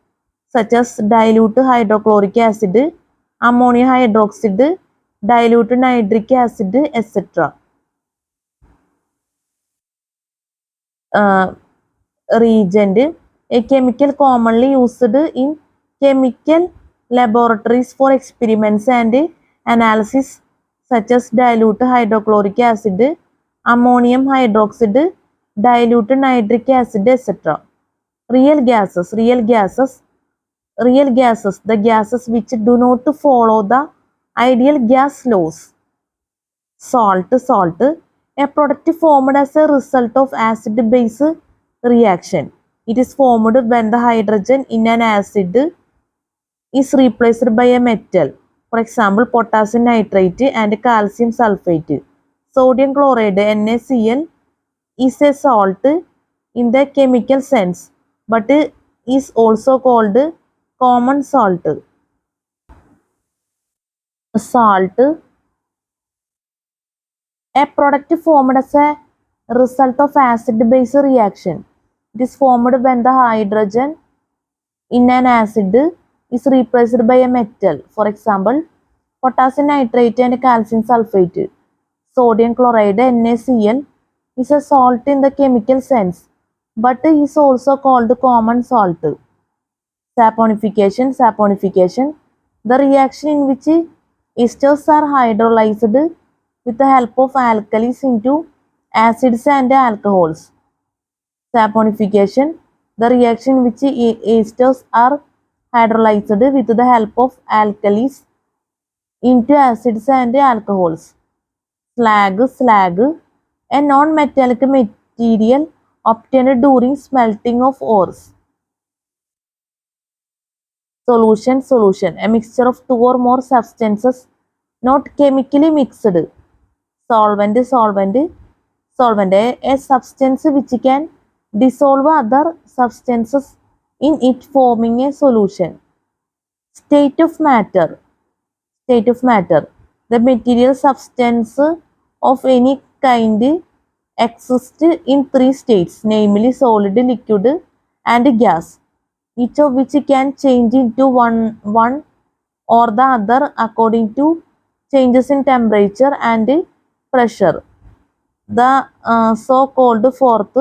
Speaker 1: such as dilute hydrochloric acid, ammonia hydroxide, dilute nitric acid, etc. Reagent, a chemical commonly used in chemical laboratories for experiments and analysis, such as dilute hydrochloric acid, ammonium hydroxide, dilute nitric acid, etc. Real gases, the gases which do not follow the ideal gas laws. Salt, a product formed as a result of acid-base reaction. It is formed when the hydrogen in an acid is replaced by a metal, for example potassium nitrate and calcium sulfate. Sodium chloride, NaCl, is a salt in the chemical sense, but is also called common salt. A product formed as a result of acid-base reaction. It is formed when the hydrogen in an acid is replaced by a metal. For example, potassium nitrate and calcium sulfate. Sodium chloride NaCl is a salt in the chemical sense, but is also called common salt. Saponification, the reaction in which esters are hydrolyzed with the help of alkalis into acids and alcohols. Saponification, the reaction in which esters are hydrolyzed with the help of alkalis into acids and alcohols. Slag, a non-metallic material obtained during smelting of ores. Solution, a mixture of two or more substances not chemically mixed. Solvent, a substance which can dissolve other substances in it forming a solution. State of matter, the material substance of any kind exists in three states, namely solid, liquid, and gas, each of which can change into one or the other according to changes in temperature and pressure. The so-called fourth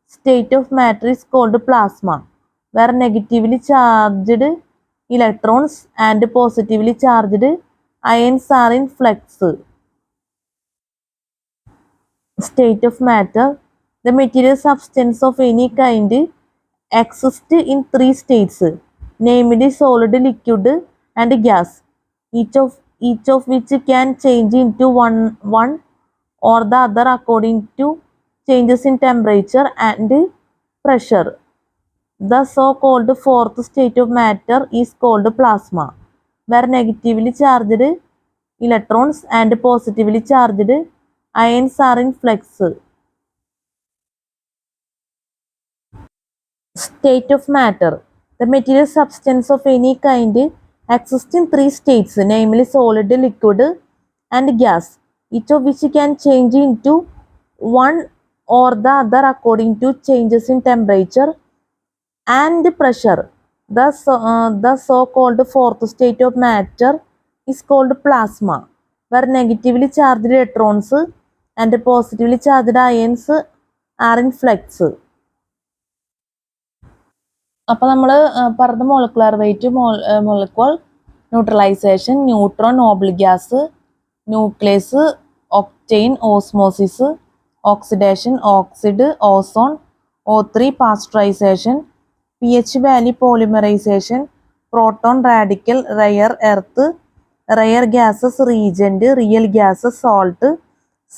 Speaker 1: state of matter is called plasma, where negatively charged electrons and positively charged ions are in flux. State of matter, the material substance of any kind exists in three states, namely solid, liquid, and gas, each of which can change into one or the other according to changes in temperature and pressure. The so-called fourth state of matter is called plasma, where negatively charged electrons and positively charged ions are in flux. State of matter, the material substance of any kind exists in three states, namely solid, liquid, and gas, each of which can change into one or the other according to changes in temperature and pressure. The so-called fourth state of matter is called plasma, where negatively charged electrons and positively charged ions are in flux. അപ്പോൾ നമ്മൾ പറഞ്ഞ molecular weight, molecule neutralisation, neutron, noble gas, nucleus, octane, osmosis, oxidation, oxide, ozone, O3, pasteurisation, pH value polymerisation, proton radical, rare earth, rare gases, reagent, real gases, salt,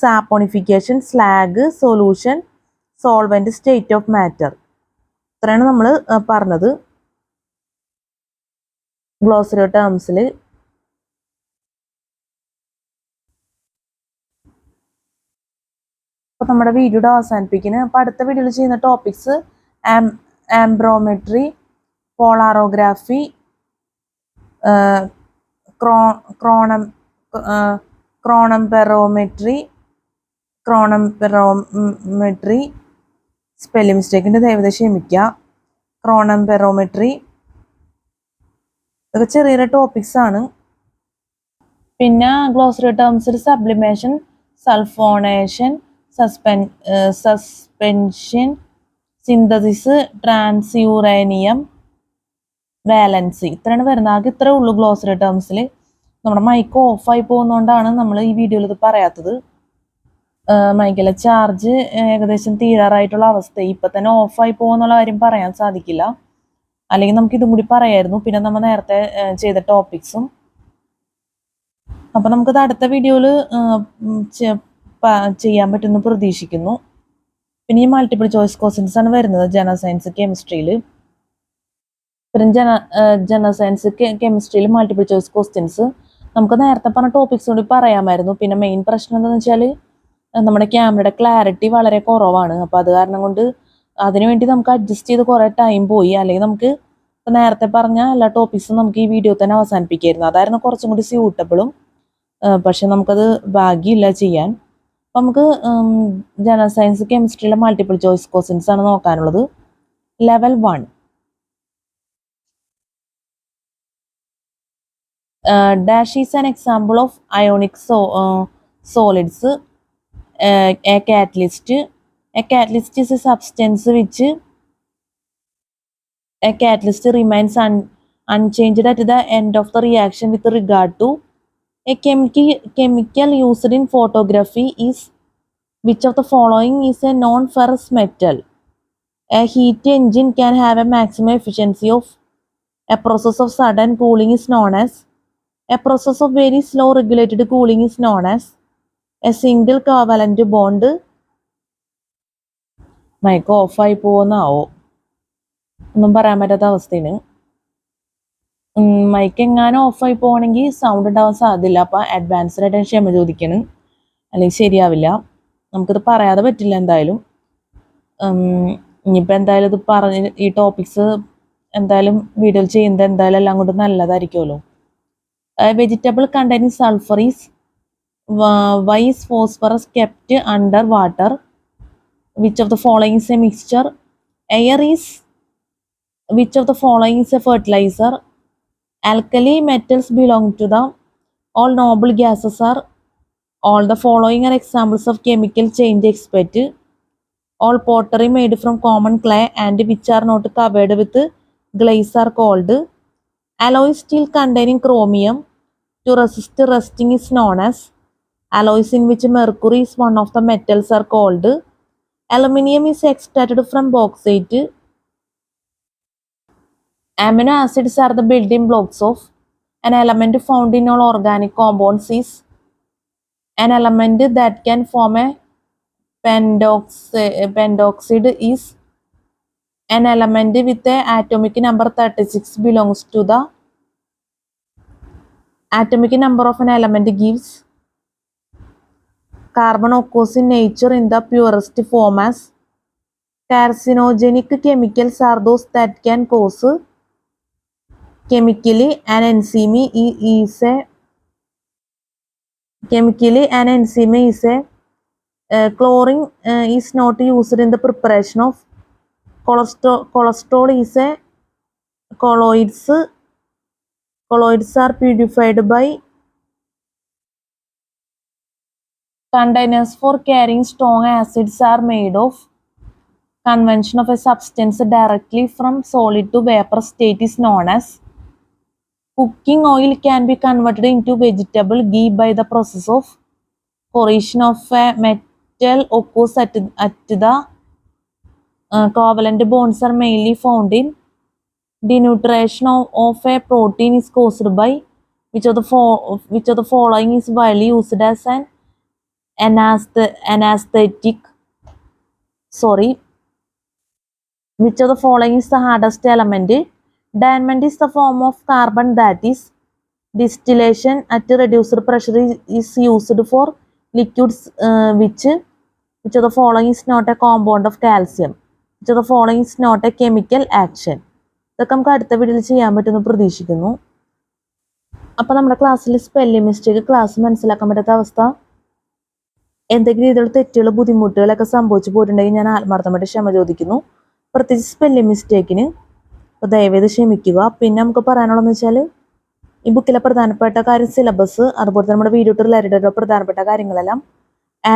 Speaker 1: saponification, slag, solution, solvent, state of matter. ഇത്രയാണ് നമ്മൾ പറഞ്ഞത് glossary ടേംസിൽ. അപ്പോൾ നമ്മുടെ വീഡിയോയുടെ അവസാനിപ്പിക്കുന്നത്. അപ്പോൾ അടുത്ത വീഡിയോയിൽ ചെയ്യുന്ന ടോപ്പിക്സ് ആംബ്രോമെട്രി, പോളാറോഗ്രാഫി, ക്രോണംപെറോമെട്രി, സ്പെല്ലിംഗ് മിസ്റ്റേക്കിൻ്റെ ദയവായി ക്ഷമിക്കുക. ക്രോണംപെറോമെട്രി, ഇതൊക്കെ ചെറിയ ടോപ്പിക്സ് ആണ്. പിന്നെ ഗ്ലോസറി ടേംസിൽ sublimation, sulphonation, suspension, synthesis, transuranium, valency, ഇത്രയാണ് വരുന്നത്. ആകെ ഇത്രേ ഉള്ളൂ ഗ്ലോസറി ടേംസിൽ. നമ്മുടെ മൈക്ക് ഓഫായി പോകുന്നതുകൊണ്ടാണ് നമ്മൾ ഈ വീഡിയോയിൽ ഇത് പറയാത്തത്. മൈക്കിലെ ചാർജ് ഏകദേശം തീരാറായിട്ടുള്ള അവസ്ഥ. ഇപ്പം തന്നെ ഓഫായി പോകുന്നുള്ള കാര്യം പറയാൻ സാധിക്കില്ല. അല്ലെങ്കിൽ നമുക്ക് ഇതും കൂടി പറയായിരുന്നു. പിന്നെ നമ്മൾ നേരത്തെ ചെയ്ത ടോപ്പിക്സും. അപ്പം നമുക്കത് അടുത്ത വീഡിയോയിൽ ചെയ്യാൻ പറ്റുമെന്ന് പ്രതീക്ഷിക്കുന്നു. പിന്നെ ഈ മൾട്ടിപ്പിൾ ചോയ്സ് ക്വസ്റ്റ്യൻസ് ആണ് വരുന്നത് ജനറൽ സയൻസ്, കെമിസ്ട്രിയിൽ. പിന്നെ ജനറൽ സയൻസ്, കെമിസ്ട്രിയിൽ മൾട്ടിപ്പിൾ ചോയ്സ് ക്വസ്റ്റ്യൻസ് നമുക്ക് നേരത്തെ പറഞ്ഞ ടോപ്പിക്സ് കൂടി പറയാമായിരുന്നു. പിന്നെ മെയിൻ പ്രശ്നം എന്താണെന്ന് വെച്ചാൽ നമ്മുടെ ക്യാമറയുടെ ക്ലാരിറ്റി വളരെ കുറവാണ്. അപ്പോൾ അത് കാരണം കൊണ്ട് അതിനുവേണ്ടി നമുക്ക് അഡ്ജസ്റ്റ് ചെയ്ത് കുറേ ടൈം പോയി. അല്ലെങ്കിൽ നമുക്ക് നേരത്തെ പറഞ്ഞ എല്ലാ ടോപ്പിക്സും നമുക്ക് ഈ വീഡിയോ തന്നെ അവസാനിപ്പിക്കായിരുന്നു. അതായിരുന്നു കുറച്ചും കൂടി സ്യൂട്ടബിളും. പക്ഷെ നമുക്കത് ഭാഗ്യമില്ല ചെയ്യാൻ. അപ്പം നമുക്ക് ജനറൽ സയൻസ്, കെമിസ്ട്രിയിലെ മൾട്ടിപ്പിൾ ചോയ്സ് ക്വസ്റ്റ്യൻസ് ആണ് നോക്കാനുള്ളത്. Level 1. Dash is an example of ionic solids. A catalyst. A catalyst is a substance which a catalyst remains unchanged at the end of the reaction with regard to a chemical used in photography is which of the following is a non-ferrous metal? A heat engine can have a maximum efficiency of a process of sudden cooling is known as a process of very slow regulated cooling is known as a single covalent bond. Mic ഓഫായി പോകുന്നാവോ ഒന്നും പറയാൻ പറ്റാത്ത അവസ്ഥയിൽ mic എങ്ങാനും ഓഫായി പോകണമെങ്കിൽ sound ഉണ്ടാവാൻ സാധ്യതയില്ല. അപ്പോൾ അഡ്വാൻസ്ഡ് ആയിട്ട് ക്ഷമ ചോദിക്കണം, അല്ലെങ്കിൽ ശരിയാവില്ല. നമുക്കിത് പറയാതെ പറ്റില്ല എന്തായാലും. ഇനിയിപ്പോൾ എന്തായാലും ഇത് പറഞ്ഞ് ഈ ടോപ്പിക്സ് എന്തായാലും വീഡിയോയിൽ ചെയ്യുന്നത് എന്തായാലും എല്ലാം കൊണ്ട് നല്ലതായിരിക്കുമല്ലോ. Vegetable containing sulphur is why is phosphorus kept under water? Which of the following is a mixture? Air is which of the following is a fertilizer? Alkali metals belong to the all noble gases are all the following are examples of chemical change expert. All pottery made from common clay and which are not covered with glaze are called. Alloy steel containing chromium to resist rusting is known as alloys in which mercury is one of the metals are called. Aluminium is extracted from bauxite. Amino acids are the building blocks of an element found in all organic compounds is an element that can form a pentoxide is an element with a atomic number 36 belongs to the atomic number of an element gives. Carbon occurs in nature in the purest form as carcinogenic chemicals are those that can cause chemically an enzyme is a chlorine is not used in the preparation of cholesterol is a colloids are purified by containers for carrying strong acids are made of conversion of a substance directly from solid to vapor state is known as cooking oil can be converted into vegetable ghee by the process of corrosion of a metal occurs at the covalent bonds are mainly found in denaturation of a protein is caused by which of the following is widely used as an anesthetic. Which of the following is the hardest element? Diamond is the form of carbon that is distillation at reduced pressure is used for liquids. Which of the following is not a compound of calcium? Which of the following is not a chemical action? ഇതൊക്കെ നമുക്ക് അടുത്ത വീഡിയോയിൽ ചെയ്യാൻ പറ്റുമെന്ന് പ്രതീക്ഷിക്കുന്നു. അപ്പോൾ നമ്മുടെ ക്ലാസ്സിൽ സ്പെല്ലിംഗ് മിസ്റ്റേക്ക് ക്ലാസ് മനസ്സിലാക്കാൻ പറ്റാത്ത അവസ്ഥ, എന്തെങ്കിലും രീതിയിലുള്ള തെറ്റുകൾ ബുദ്ധിമുട്ടുകളൊക്കെ സംഭവിച്ചു പോയിട്ടുണ്ടെങ്കിൽ ഞാൻ ആത്മാർത്ഥമായിട്ട് ക്ഷമ ചോദിക്കുന്നു, പ്രത്യേകിച്ച് സ്പെല്ലിംഗ് മിസ്റ്റേക്കിന്. അപ്പോൾ ദയവേത് ക്ഷമിക്കുക. പിന്നെ നമുക്ക് പറയാനുള്ളതെന്ന് വെച്ചാൽ ഈ ബുക്കിലെ പ്രധാനപ്പെട്ട കാര്യം സിലബസ്, അതുപോലെ തന്നെ നമ്മുടെ വീഡിയോ റിലേറ്റഡ് പ്രധാനപ്പെട്ട കാര്യങ്ങളെല്ലാം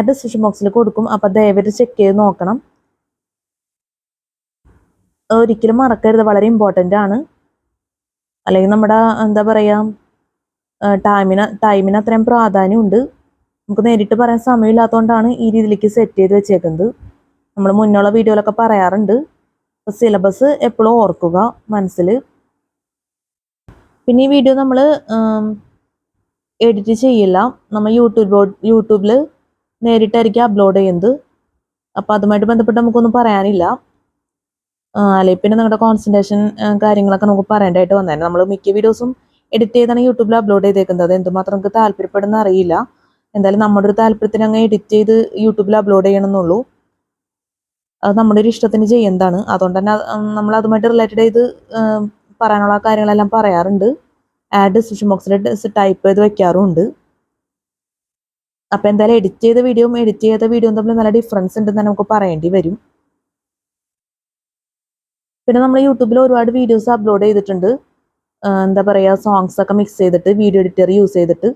Speaker 1: ഡിസ്ക്രിപ്ഷൻ ബോക്സിൽ കൊടുക്കും. അപ്പോൾ ദയവേത് ചെക്ക് ചെയ്ത് നോക്കണം. ഒരിക്കലും മറക്കരുത്, വളരെ ഇമ്പോർട്ടൻ്റ് ആണ്. അല്ലെങ്കിൽ നമ്മുടെ എന്താ പറയുക, ടൈമിന് അത്രയും പ്രാധാന്യമുണ്ട്. നമുക്ക് നേരിട്ട് പറയാൻ സമയമില്ലാത്തതുകൊണ്ടാണ് ഈ രീതിയിലേക്ക് സെറ്റ് ചെയ്ത് വെച്ചേക്കുന്നത്. നമ്മൾ മുന്നുള്ള വീഡിയോയിലൊക്കെ പറയാറുണ്ട്. അപ്പോൾ സിലബസ് എപ്പോഴും ഓർക്കുക മനസ്സിൽ. പിന്നെ ഈ വീഡിയോ നമ്മൾ എഡിറ്റ് ചെയ്യില്ല, നമ്മൾ യൂട്യൂബിൽ നേരിട്ടായിരിക്കും അപ്ലോഡ് ചെയ്യുന്നത്. അപ്പോൾ അതുമായിട്ട് ബന്ധപ്പെട്ട് നമുക്കൊന്നും പറയാനില്ല. അല്ലെങ്കിൽ പിന്നെ നിങ്ങളുടെ കോൺസെൻട്രേഷൻ കാര്യങ്ങളൊക്കെ നമുക്ക് പറയേണ്ടതായിട്ട് വന്നേനെ. നമ്മൾ മിക്ക വീഡിയോസും എഡിറ്റ് ചെയ്താണ് യൂട്യൂബിൽ അപ്ലോഡ് ചെയ്തേക്കുന്നത്. എന്തുമാത്രം നമുക്ക് താല്പര്യപ്പെടുന്ന അറിയില്ല. എന്തായാലും നമ്മുടെ ഒരു താല്പര്യത്തിന് അങ്ങ് എഡിറ്റ് ചെയ്ത് യൂട്യൂബിൽ അപ്ലോഡ് ചെയ്യണമെന്നുള്ളൂ. അത് നമ്മുടെ ഒരു ഇഷ്ടത്തിന് ചെയ്യുന്നതാണ്. അതുകൊണ്ട് തന്നെ നമ്മൾ അതുമായിട്ട് റിലേറ്റഡ് ചെയ്ത് പറയാനുള്ള കാര്യങ്ങളെല്ലാം പറയാറുണ്ട്. ഡിസ്ക്രിപ്ഷൻ ബോക്സിൽ ടൈപ്പ് ചെയ്ത് വെക്കാറുമുണ്ട്. അപ്പോൾ എന്തായാലും എഡിറ്റ് ചെയ്ത വീഡിയോയും എഡിറ്റ് ചെയ്യാത്ത വീഡിയോയും തമ്മിൽ നല്ല ഡിഫറൻസ് ഉണ്ടെന്ന് നമുക്ക് പറയേണ്ടി വരും. പിന്നെ നമ്മൾ യൂട്യൂബിൽ ഒരുപാട് വീഡിയോസ് അപ്ലോഡ് ചെയ്തിട്ടുണ്ട്. എന്താ പറയുക സോങ്സൊക്കെ മിക്സ് ചെയ്തിട്ട് വീഡിയോ എഡിറ്റർ യൂസ് ചെയ്തിട്ട്.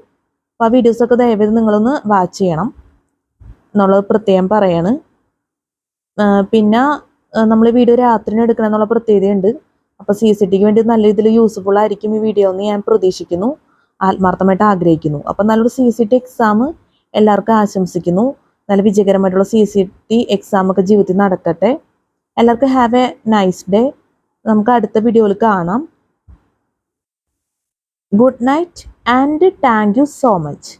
Speaker 1: അപ്പോൾ ആ വീഡിയോസൊക്കെ ദയവേത് നിങ്ങളൊന്ന് വാച്ച് ചെയ്യണം എന്നുള്ളത് പ്രത്യേകം പറയാണ്. പിന്നെ നമ്മൾ വീഡിയോ രാത്രി എടുക്കണം എന്നുള്ള പ്രത്യേകതയുണ്ട്. അപ്പോൾ CCTക്ക് വേണ്ടി നല്ല രീതിയിൽ യൂസ്ഫുൾ ആയിരിക്കും ഈ വീഡിയോ എന്ന് ഞാൻ പ്രതീക്ഷിക്കുന്നു, ആത്മാർത്ഥമായിട്ട് ആഗ്രഹിക്കുന്നു. അപ്പം നല്ലൊരു CCT എക്സാം എല്ലാവർക്കും ആശംസിക്കുന്നു. നല്ല വിജയകരമായിട്ടുള്ള CCT എക്സാമൊക്കെ ജീവിതത്തിൽ നടക്കട്ടെ. എല്ലാവർക്കും ഹാവ് എ നൈസ് ഡേ. നമുക്ക് അടുത്ത വീഡിയോയിൽ കാണാം. Good night and thank you so much.